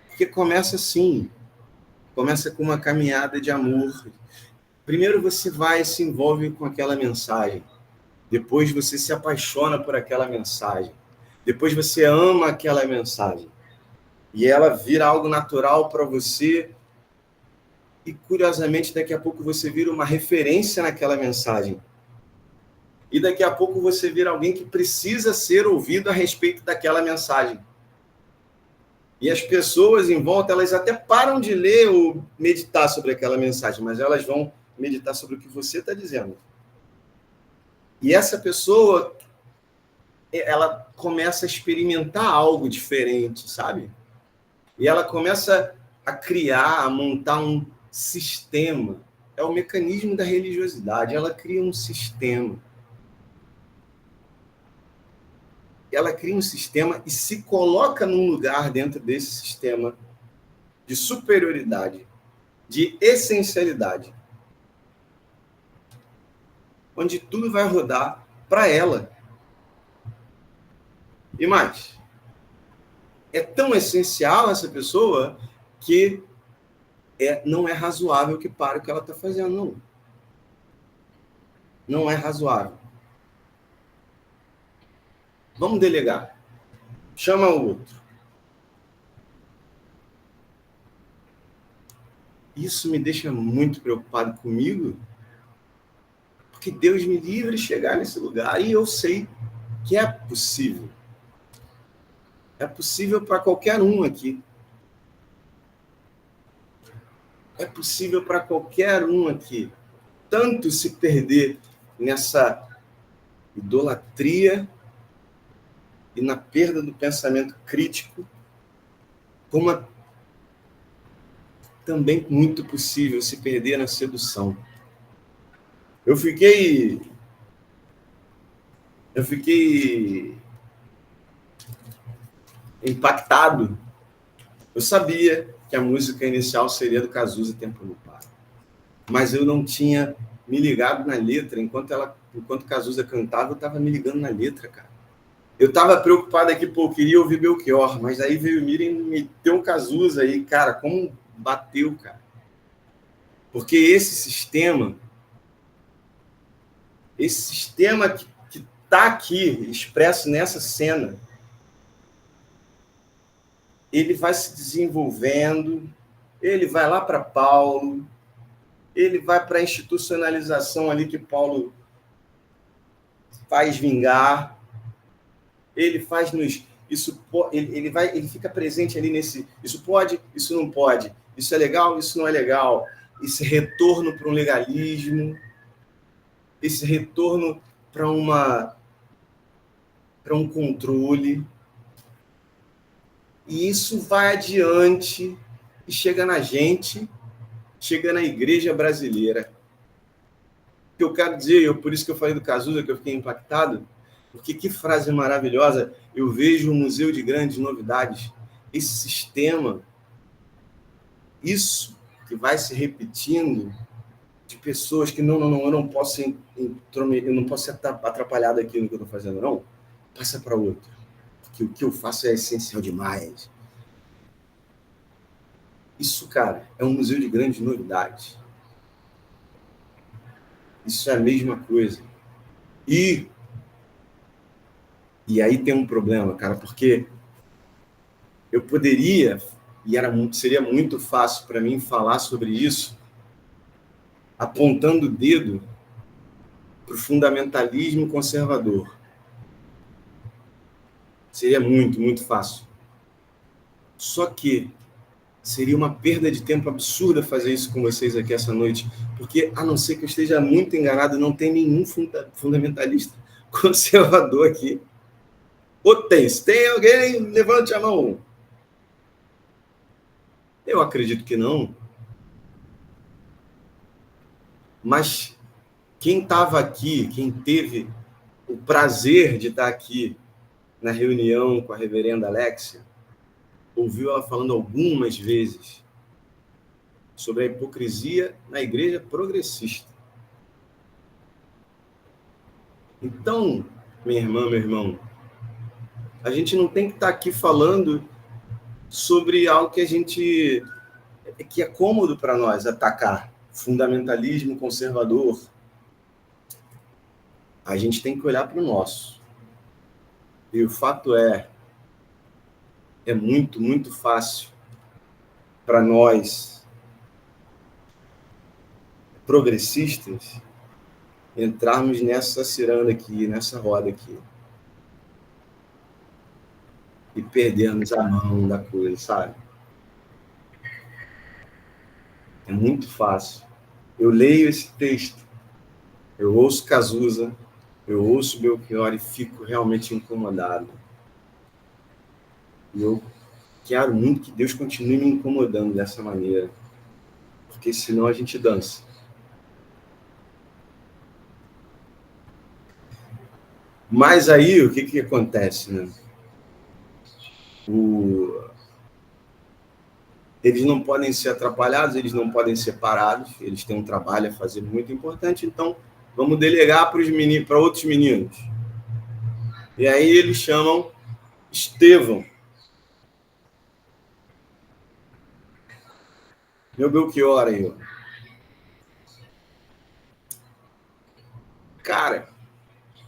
K: Porque começa assim, começa com uma caminhada de amor. Primeiro você vai e se envolve com aquela mensagem. Depois você se apaixona por aquela mensagem. Depois você ama aquela mensagem. E ela vira algo natural para você. E, curiosamente, daqui a pouco você vira uma referência naquela mensagem. E daqui a pouco você vira alguém que precisa ser ouvido a respeito daquela mensagem. E as pessoas em volta, elas até param de ler ou meditar sobre aquela mensagem, mas elas vão meditar sobre o que você está dizendo. E essa pessoa, ela começa a experimentar algo diferente, sabe? E ela começa a criar, a montar um sistema. É o mecanismo da religiosidade. Ela cria um sistema. Ela cria um sistema e se coloca num lugar dentro desse sistema de superioridade, de essencialidade, onde tudo vai rodar para ela. E mais, é tão essencial essa pessoa que não é razoável que pare o que ela está fazendo, não. Não é razoável. Vamos delegar. Chama o outro. Isso me deixa muito preocupado comigo, porque Deus me livre de chegar nesse lugar e eu sei que é possível. É possível para qualquer um aqui. É possível para qualquer um aqui. Tanto se perder nessa idolatria e na perda do pensamento crítico, como também muito possível se perder na sedução. Eu fiquei impactado. Eu sabia que a música inicial seria do Cazuza, Tempo no Par, mas eu não tinha me ligado na letra. Enquanto Cazuza cantava, eu estava me ligando na letra, cara. Eu estava preocupado aqui, eu queria ouvir Belchior, mas aí veio o Miriam e meteu um Cazuza aí, cara, como bateu, cara. Porque esse sistema que está aqui, expresso nessa cena, ele vai se desenvolvendo, ele vai lá para Paulo, ele vai para a institucionalização ali que Paulo faz vingar, ele faz ele fica presente ali nesse, isso pode, isso não pode, isso é legal, isso não é legal, esse retorno para um legalismo, esse retorno para um controle, e isso vai adiante e chega na gente, chega na igreja brasileira. O que eu quero dizer, por isso que eu falei do Cazuza, que eu fiquei impactado, porque que frase maravilhosa, eu vejo um museu de grandes novidades, esse sistema, isso que vai se repetindo, de pessoas que eu não posso ser atrapalhado aqui no que eu estou fazendo, não, passa para outro, porque o que eu faço é essencial demais. Isso, cara, é um museu de grandes novidades. Isso é a mesma coisa. E aí tem um problema, cara, porque eu poderia, seria muito fácil para mim falar sobre isso, apontando o dedo para o fundamentalismo conservador. Seria muito, muito fácil. Só que seria uma perda de tempo absurda fazer isso com vocês aqui essa noite, porque, a não ser que eu esteja muito enganado, não tem nenhum fundamentalista conservador aqui. Ou tem? Se tem alguém, levante a mão. Eu acredito que não. Mas quem estava aqui, quem teve o prazer de estar aqui na reunião com a reverenda Alexia, ouviu ela falando algumas vezes sobre a hipocrisia na igreja progressista. Então, minha irmã, meu irmão, A gente não tem que estar aqui falando sobre algo que que é cômodo para nós atacar. Fundamentalismo conservador. A gente tem que olhar para o nosso. E o fato é muito, muito fácil para nós, progressistas, entrarmos nessa ciranda aqui, nessa roda aqui. E perdermos a mão da coisa, sabe? É muito fácil. Eu leio esse texto, eu ouço Cazuza, eu ouço Belchior e fico realmente incomodado. E eu quero muito que Deus continue me incomodando dessa maneira, porque senão a gente dança. Mas aí, o que acontece, né? Eles não podem ser atrapalhados, eles não podem ser parados, eles têm um trabalho a fazer muito importante, então vamos delegar para outros meninos. E aí eles chamam Estevão. Meu Belchior aí, ó. Cara,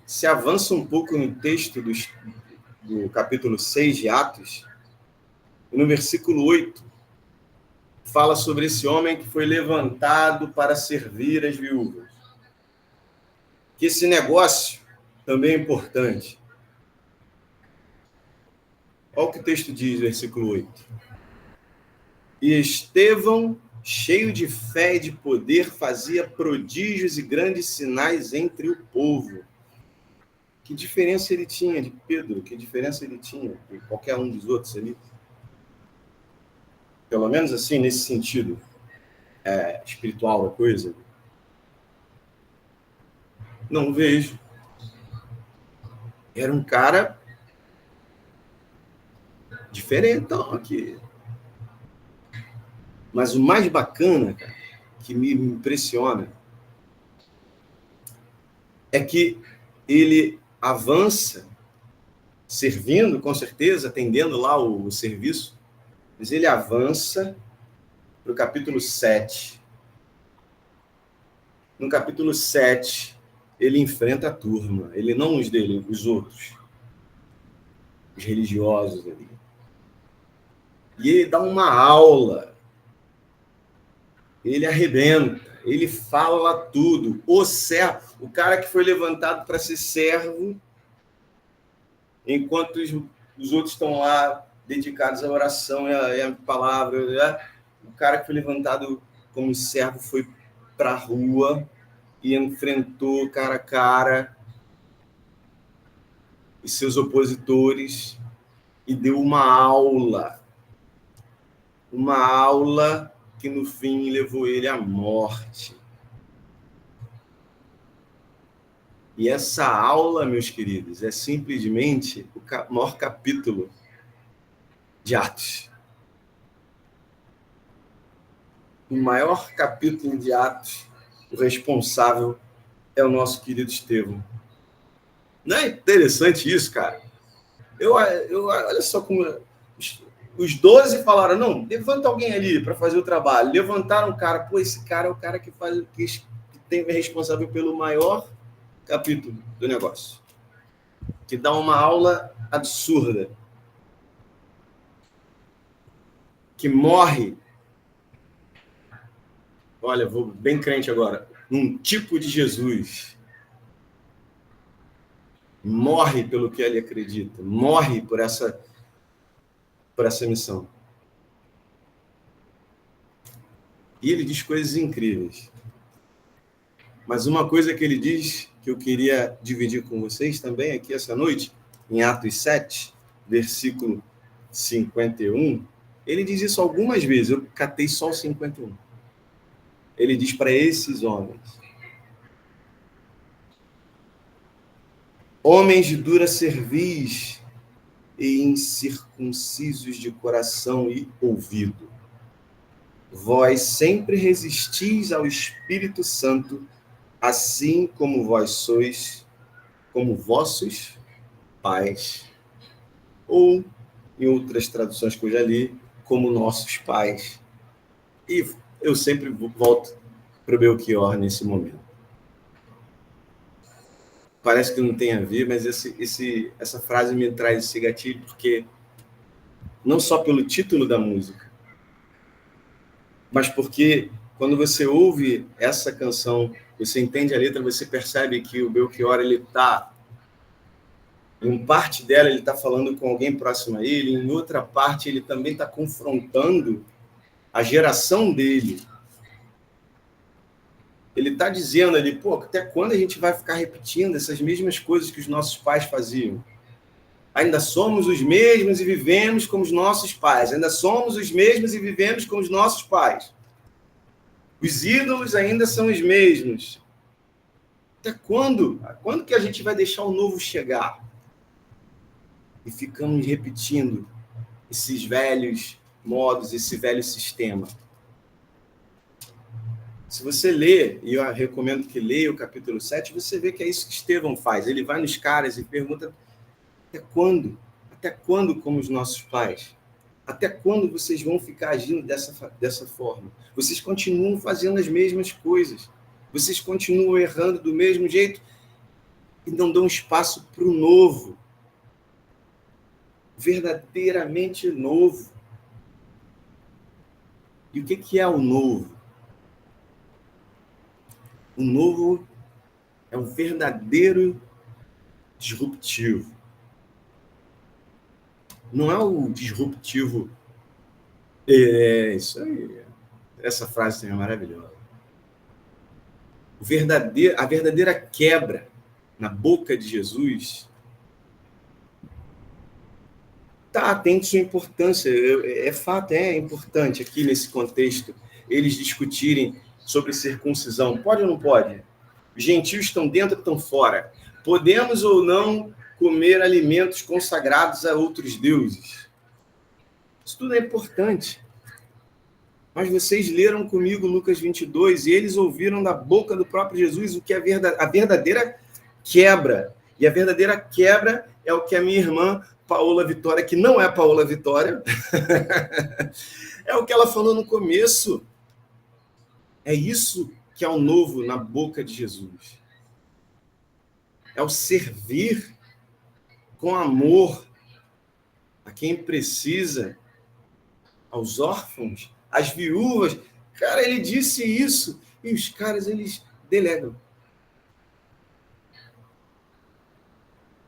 K: se avança um pouco no texto do capítulo 6 de Atos, e no versículo 8, fala sobre esse homem que foi levantado para servir as viúvas. Que esse negócio também é importante. Olha o que o texto diz, versículo 8. E Estevão, cheio de fé e de poder, fazia prodígios e grandes sinais entre o povo. Que diferença ele tinha de Pedro? Que diferença ele tinha de qualquer um dos outros ali? Pelo menos assim, nesse sentido espiritual da coisa. Não vejo. Era um cara diferentão aqui. Mas o mais bacana, cara, que me impressiona, é que ele avança, servindo, com certeza, atendendo lá o serviço, mas ele avança para o capítulo 7. No capítulo 7, ele enfrenta a turma. Ele não os dele, os outros. Os religiosos ali. E ele dá uma aula. Ele arrebenta. Ele fala tudo. O servo, o cara que foi levantado para ser servo, enquanto os outros estão lá dedicados à oração e à palavra, né? O cara que foi levantado como servo foi para a rua e enfrentou cara a cara os seus opositores e deu uma aula que no fim levou ele à morte. E essa aula, meus queridos, é simplesmente o maior capítulo de Atos. O maior capítulo de Atos, o responsável é o nosso querido Estevão. Não é interessante isso, cara? Olha só como os 12 falaram, não, levanta alguém ali para fazer o trabalho. Levantaram o cara. Pô, esse cara é o cara que é responsável pelo maior capítulo do negócio. Que dá uma aula absurda. Que morre. Olha, vou bem crente agora. Num tipo de Jesus. Morre pelo que ele acredita. Morre por essa missão. E ele diz coisas incríveis. Mas uma coisa que ele diz, que eu queria dividir com vocês também aqui essa noite, em Atos 7, versículo 51, ele diz isso algumas vezes, eu catei só o 51. Ele diz para esses homens: homens de dura cerviz e incircuncisos de coração e ouvido, vós sempre resistis ao Espírito Santo, assim como vós sois, como vossos pais ou, em outras traduções que eu já li, como nossos pais. E eu sempre volto para o Belchior nesse momento. Parece que não tem a ver, mas essa frase me traz esse gatilho, porque não só pelo título da música, mas porque quando você ouve essa canção, você entende a letra, você percebe que o Belchior, ele está, em parte dela, ele está falando com alguém próximo a ele, em outra parte, ele também está confrontando a geração dele. Ele está dizendo ali, pô, até quando a gente vai ficar repetindo essas mesmas coisas que os nossos pais faziam? Ainda somos os mesmos e vivemos como os nossos pais. Ainda somos os mesmos e vivemos como os nossos pais. Os ídolos ainda são os mesmos. Até quando? Quando que a gente vai deixar o novo chegar? E ficamos repetindo esses velhos modos, esse velho sistema. Se você ler, e eu recomendo que leia o capítulo 7, você vê que é isso que Estevão faz. Ele vai nos caras e pergunta: até quando? Até quando como os nossos pais? Até quando vocês vão ficar agindo dessa forma? Vocês continuam fazendo as mesmas coisas. Vocês continuam errando do mesmo jeito e não dão espaço para o novo. Verdadeiramente novo. E o que é o novo? O novo é um verdadeiro disruptivo. Não é o disruptivo. É isso aí. Essa frase é maravilhosa. A verdadeira quebra na boca de Jesus tem sua importância. É fato, é importante aqui nesse contexto eles discutirem sobre circuncisão. Pode ou não pode? Os gentios estão dentro ou estão fora? Podemos ou não comer alimentos consagrados a outros deuses? Isso tudo é importante. Mas vocês leram comigo Lucas 22 e eles ouviram da boca do próprio Jesus o que é a verdadeira quebra. E a verdadeira quebra é o que a minha irmã Paola Vitória, que não é Paola Vitória, é o que ela falou no começo. É isso que é o novo na boca de Jesus. É o servir com amor a quem precisa, aos órfãos, às viúvas. Cara, ele disse isso e os caras, eles delegam.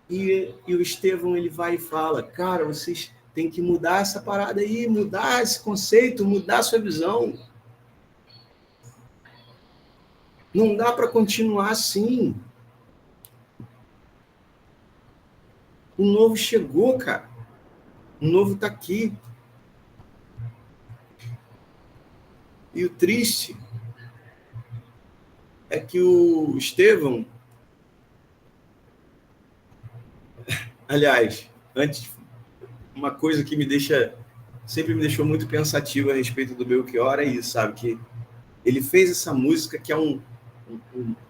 K: E o Estevão, ele vai e fala, cara, vocês têm que mudar essa parada aí, mudar esse conceito, mudar a sua visão. Não dá para continuar assim. O novo chegou, cara. O novo está aqui. E o triste é que o Estevão... Aliás, antes, uma coisa que sempre me deixou muito pensativo a respeito do Belchior é isso, sabe? Que ele fez essa música que é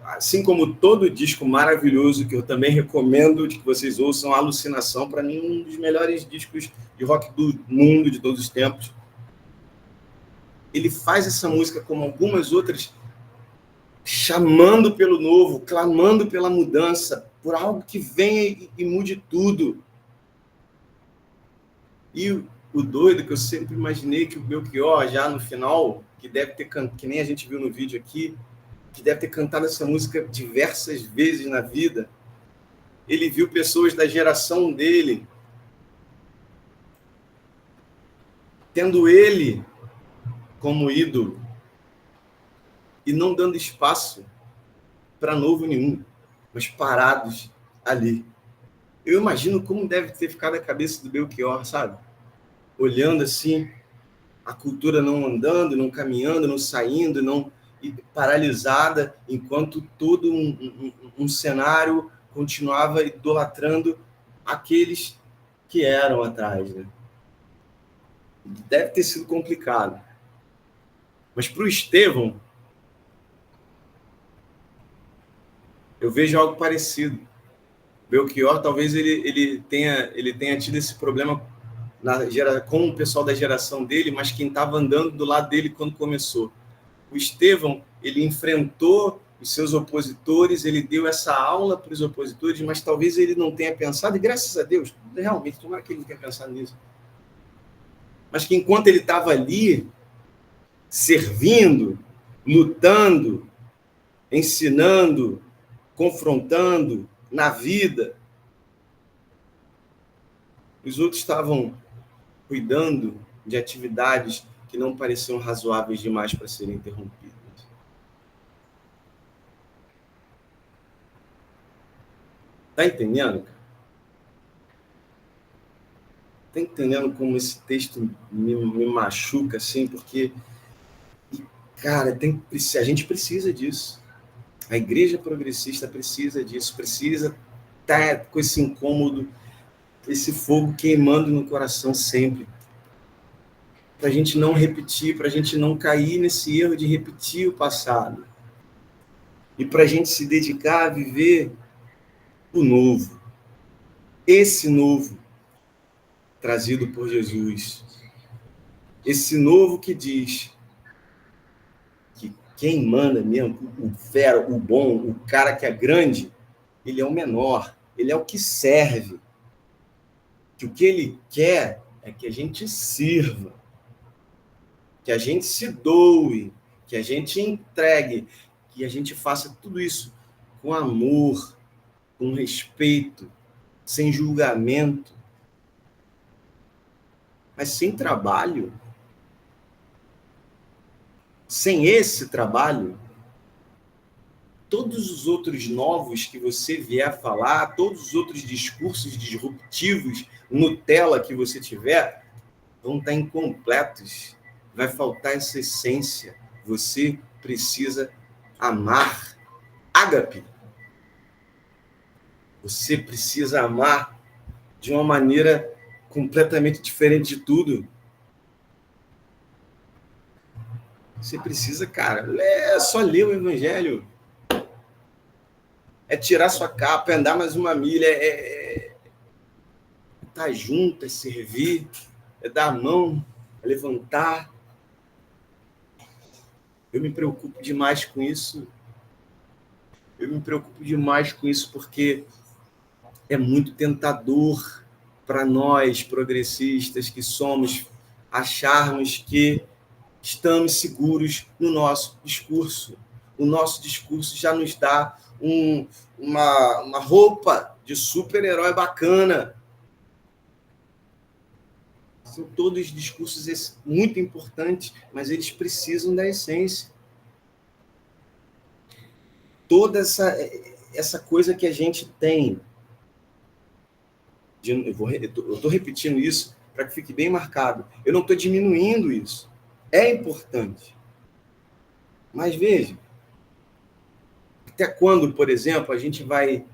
K: assim como todo disco maravilhoso, que eu também recomendo que vocês ouçam, Alucinação, para mim, um dos melhores discos de rock do mundo, de todos os tempos. Ele faz essa música, como algumas outras, chamando pelo novo, clamando pela mudança, por algo que venha e mude tudo. E o doido que eu sempre imaginei que o Belchior, já no final, que deve ter que nem a gente viu no vídeo aqui, que deve ter cantado essa música diversas vezes na vida, ele viu pessoas da geração dele tendo ele como ídolo e não dando espaço para novo nenhum, mas parados ali. Eu imagino como deve ter ficado a cabeça do Belchior, sabe? Olhando assim, a cultura não andando, não caminhando, não saindo, não paralisada, enquanto todo um cenário continuava idolatrando aqueles que eram atrás, né? Deve ter sido complicado. Mas para o Estevão, eu vejo algo parecido. Belchior, talvez ele tenha tido esse problema com o pessoal da geração dele, mas quem estava andando do lado dele quando começou. O Estevão, ele enfrentou os seus opositores, ele deu essa aula para os opositores, mas talvez ele não tenha pensado, e graças a Deus, realmente, tomara que ele não tenha pensado nisso. Mas que enquanto ele estava ali, servindo, lutando, ensinando, confrontando na vida, os outros estavam cuidando de atividades que não pareciam razoáveis demais para serem interrompidas. Tá entendendo, cara? Tá entendendo como esse texto me machuca, assim? Porque, cara, a gente precisa disso. A igreja progressista precisa disso, precisa estar com esse incômodo, esse fogo queimando no coração sempre. Para a gente não repetir, para a gente não cair nesse erro de repetir o passado. E para a gente se dedicar a viver o novo. Esse novo trazido por Jesus. Esse novo que diz que quem manda mesmo, o fera, o bom, o cara que é grande, ele é o menor, ele é o que serve. Que o que ele quer é que a gente sirva, que a gente se doe, que a gente entregue, que a gente faça tudo isso com amor, com respeito, sem julgamento, mas sem trabalho. Sem esse trabalho, todos os outros novos que você vier falar, todos os outros discursos disruptivos, Nutella que você tiver, vão estar incompletos. Vai faltar essa essência. Você precisa amar. Ágape. Você precisa amar de uma maneira completamente diferente de tudo. Você precisa, cara, só ler o Evangelho. É tirar sua capa, é andar mais uma milha, é estar junto, é servir, é dar a mão, é levantar. Eu me preocupo demais com isso. Eu me preocupo demais com isso porque é muito tentador para nós, progressistas que somos, acharmos que estamos seguros no nosso discurso. O nosso discurso já nos dá uma roupa de super-herói bacana. São todos discursos muito importantes, mas eles precisam da essência. Toda essa coisa que a gente tem, eu estou repetindo isso para que fique bem marcado. Eu não estou diminuindo isso. É importante. Mas veja, até quando, por exemplo, a gente vai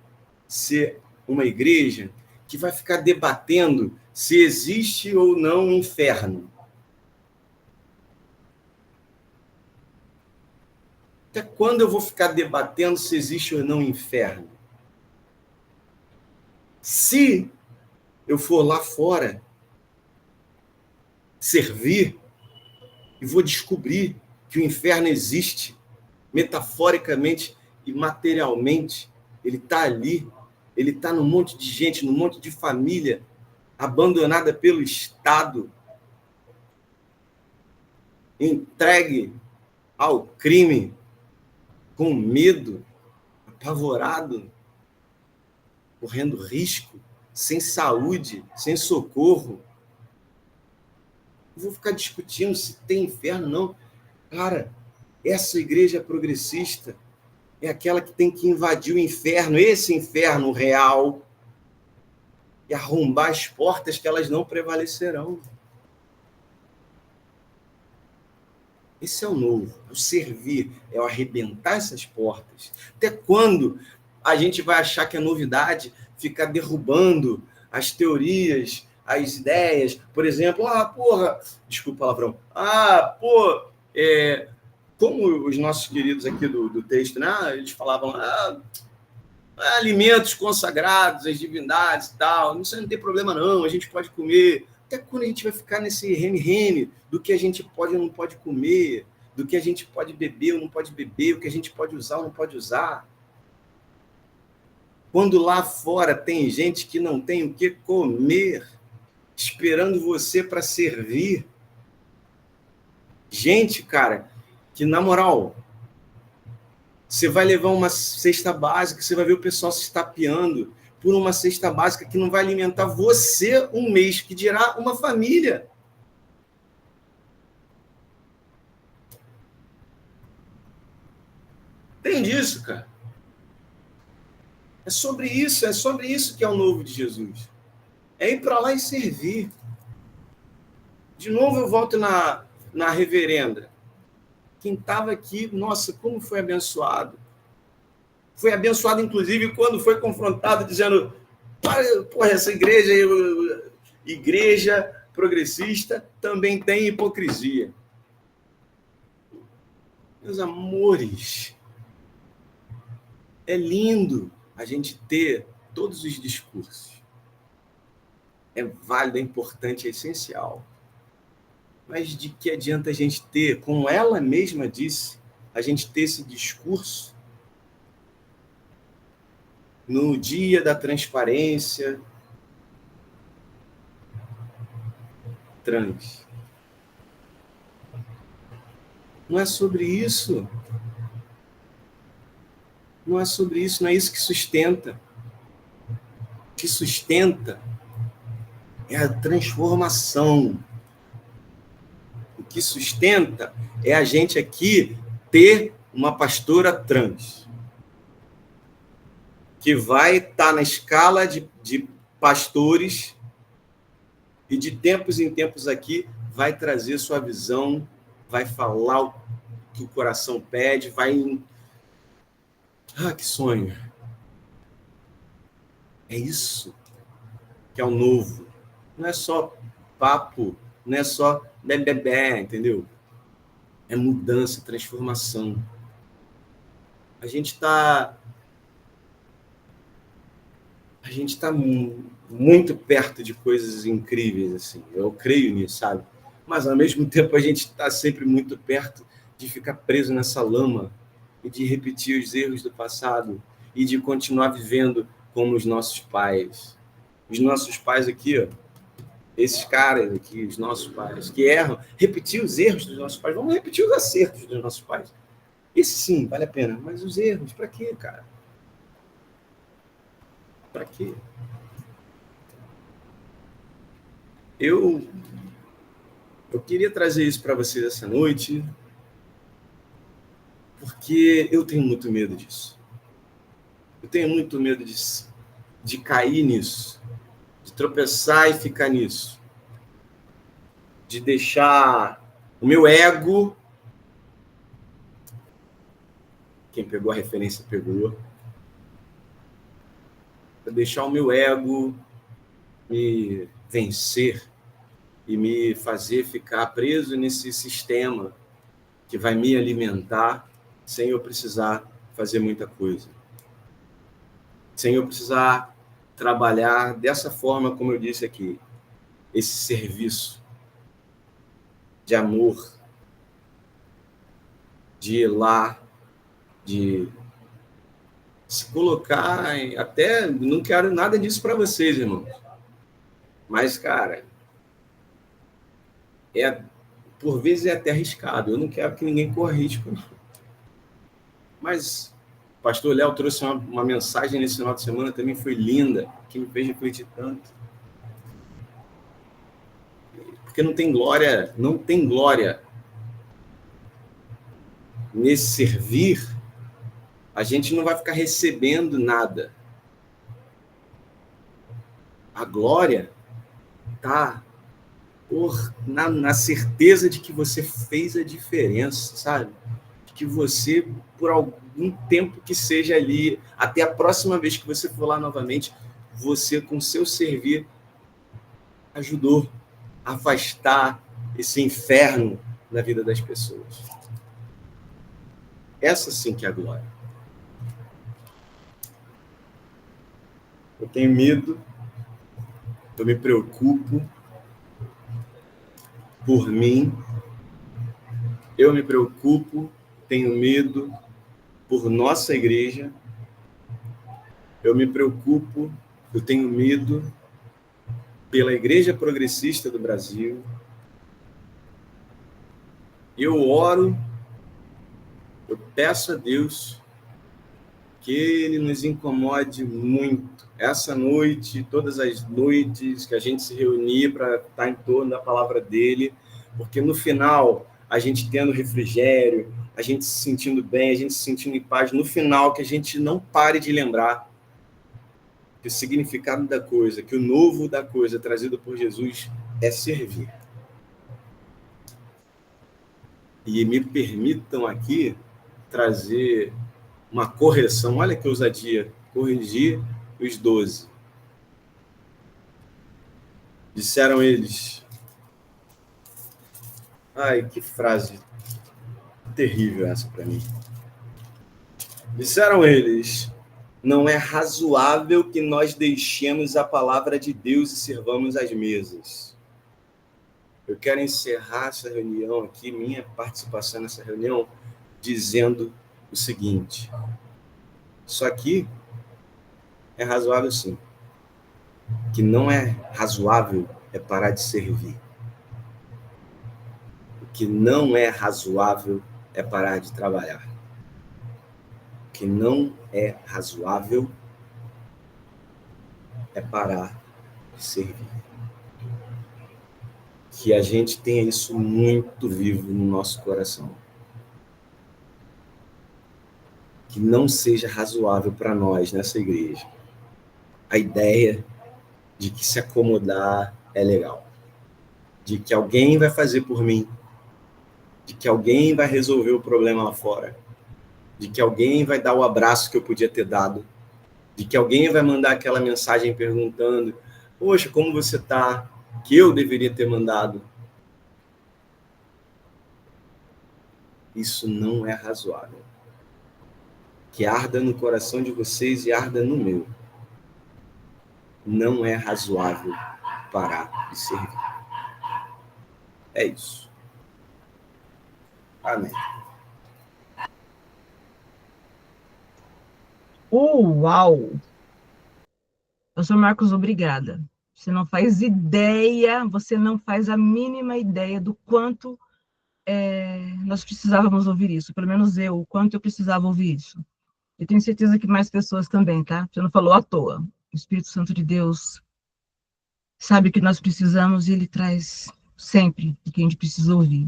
K: ser uma igreja que vai ficar debatendo se existe ou não um inferno? Até quando eu vou ficar debatendo se existe ou não um inferno? Se eu for lá fora servir e vou descobrir que o inferno existe, metaforicamente e materialmente, ele está ali, ele está num monte de gente, num monte de família, abandonada pelo Estado, entregue ao crime, com medo, apavorado, correndo risco, sem saúde, sem socorro. Eu vou ficar discutindo se tem inferno, não. Cara, essa igreja progressista é aquela que tem que invadir o inferno, esse inferno real, e arrombar as portas que elas não prevalecerão. Esse é o novo, é o servir, é o arrebentar essas portas. Até quando a gente vai achar que é novidade ficar derrubando as teorias, as ideias? Por exemplo, desculpa o palavrão, como os nossos queridos aqui do texto, né? Eles falavam, alimentos consagrados, as divindades e tal. Isso não tem problema, não. A gente pode comer. Até quando a gente vai ficar nesse reme-reme do que a gente pode ou não pode comer, do que a gente pode beber ou não pode beber, o que a gente pode usar ou não pode usar. Quando lá fora tem gente que não tem o que comer, esperando você para servir. Gente, cara, que na moral, você vai levar uma cesta básica, você vai ver o pessoal se estapeando por uma cesta básica que não vai alimentar você um mês, que dirá uma família. Entende isso, cara? É sobre isso que é o novo de Jesus. É ir para lá e servir. De novo eu volto na reverenda. Quem estava aqui, nossa, como foi abençoado. Foi abençoado, inclusive, quando foi confrontado, dizendo, porra, essa igreja progressista também tem hipocrisia. Meus amores, é lindo a gente ter todos os discursos. É válido, é importante, é essencial. Mas de que adianta a gente ter, como ela mesma disse, a gente ter esse discurso no dia da transparência trans? Não é sobre isso. Não é sobre isso, não é isso que sustenta. O que sustenta é a transformação. O que sustenta é a gente aqui ter uma pastora trans, que vai estar na escala de pastores e de tempos em tempos aqui vai trazer sua visão, vai falar o que o coração pede, vai... Ah, que sonho! É isso que é o novo. Não é só papo, não é só bebê, entendeu? É mudança, transformação. A gente está muito perto de coisas incríveis, assim. Eu creio nisso, sabe? Mas, ao mesmo tempo, a gente está sempre muito perto de ficar preso nessa lama e de repetir os erros do passado e de continuar vivendo como os nossos pais. Os nossos pais aqui, ó, esses caras aqui, os nossos pais, que erram, repetir os erros dos nossos pais. Vamos repetir os acertos dos nossos pais. Esse sim, vale a pena. Mas os erros, para quê, cara? Para quê? Eu queria trazer isso para vocês essa noite, porque eu tenho muito medo disso. Eu tenho muito medo de cair nisso, de tropeçar e ficar nisso, de deixar o meu ego... Quem pegou a referência pegou. Para deixar o meu ego me vencer e me fazer ficar preso nesse sistema que vai me alimentar sem eu precisar fazer muita coisa. Sem eu precisar trabalhar dessa forma, como eu disse aqui, esse serviço de amor, de ir lá, de se colocar, até não quero nada disso para vocês, irmãos. Mas, cara, por vezes é até arriscado. Eu não quero que ninguém corra risco. Mas o pastor Léo trouxe uma mensagem nesse final de semana, também foi linda, que me fez refletir tanto. Porque não tem glória nesse servir. A gente não vai ficar recebendo nada. A glória está na certeza de que você fez a diferença, sabe? De que você, por algum tempo que seja ali, até a próxima vez que você for lá novamente, você, com seu servir, ajudou a afastar esse inferno na vida das pessoas. Essa sim que é a glória. Eu tenho medo, eu me preocupo por mim, eu me preocupo, tenho medo por nossa igreja, eu me preocupo, eu tenho medo pela Igreja Progressista do Brasil. Eu oro, eu peço a Deus que Ele nos incomode muito. Essa noite, todas as noites que a gente se reunir para estar em torno da palavra dEle, porque no final, a gente tendo refrigério, a gente se sentindo bem, a gente se sentindo em paz, no final que a gente não pare de lembrar que o significado da coisa, que o novo da coisa trazido por Jesus é servir. E me permitam aqui trazer uma correção. Olha que ousadia, corrigir os 12. Disseram eles... Ai, que frase terrível essa para mim. Disseram eles: não é razoável que nós deixemos a palavra de Deus e servamos as mesas. Eu quero encerrar essa reunião aqui, minha participação nessa reunião, dizendo o seguinte: isso aqui é razoável sim. O que não é razoável é parar de servir. O que não é razoável é parar de trabalhar. O que não é razoável é parar de servir. Que a gente tenha isso muito vivo no nosso coração. Que não seja razoável para nós nessa igreja a ideia de que se acomodar é legal, de que alguém vai fazer por mim, de que alguém vai resolver o problema lá fora, de que alguém vai dar o abraço que eu podia ter dado, de que alguém vai mandar aquela mensagem perguntando: poxa, como você está? Que eu deveria ter mandado. Isso não é razoável. Que arda no coração de vocês e arda no meu. Não é razoável parar de servir. É isso. Amém.
B: Uau! Pastor Marcos, obrigada. Você não faz ideia, você não faz a mínima ideia do quanto nós precisávamos ouvir isso. Pelo menos eu, o quanto eu precisava ouvir isso. Eu tenho certeza que mais pessoas também, tá? Você não falou à toa. O Espírito Santo de Deus sabe que nós precisamos e Ele traz sempre o que a gente precisa ouvir.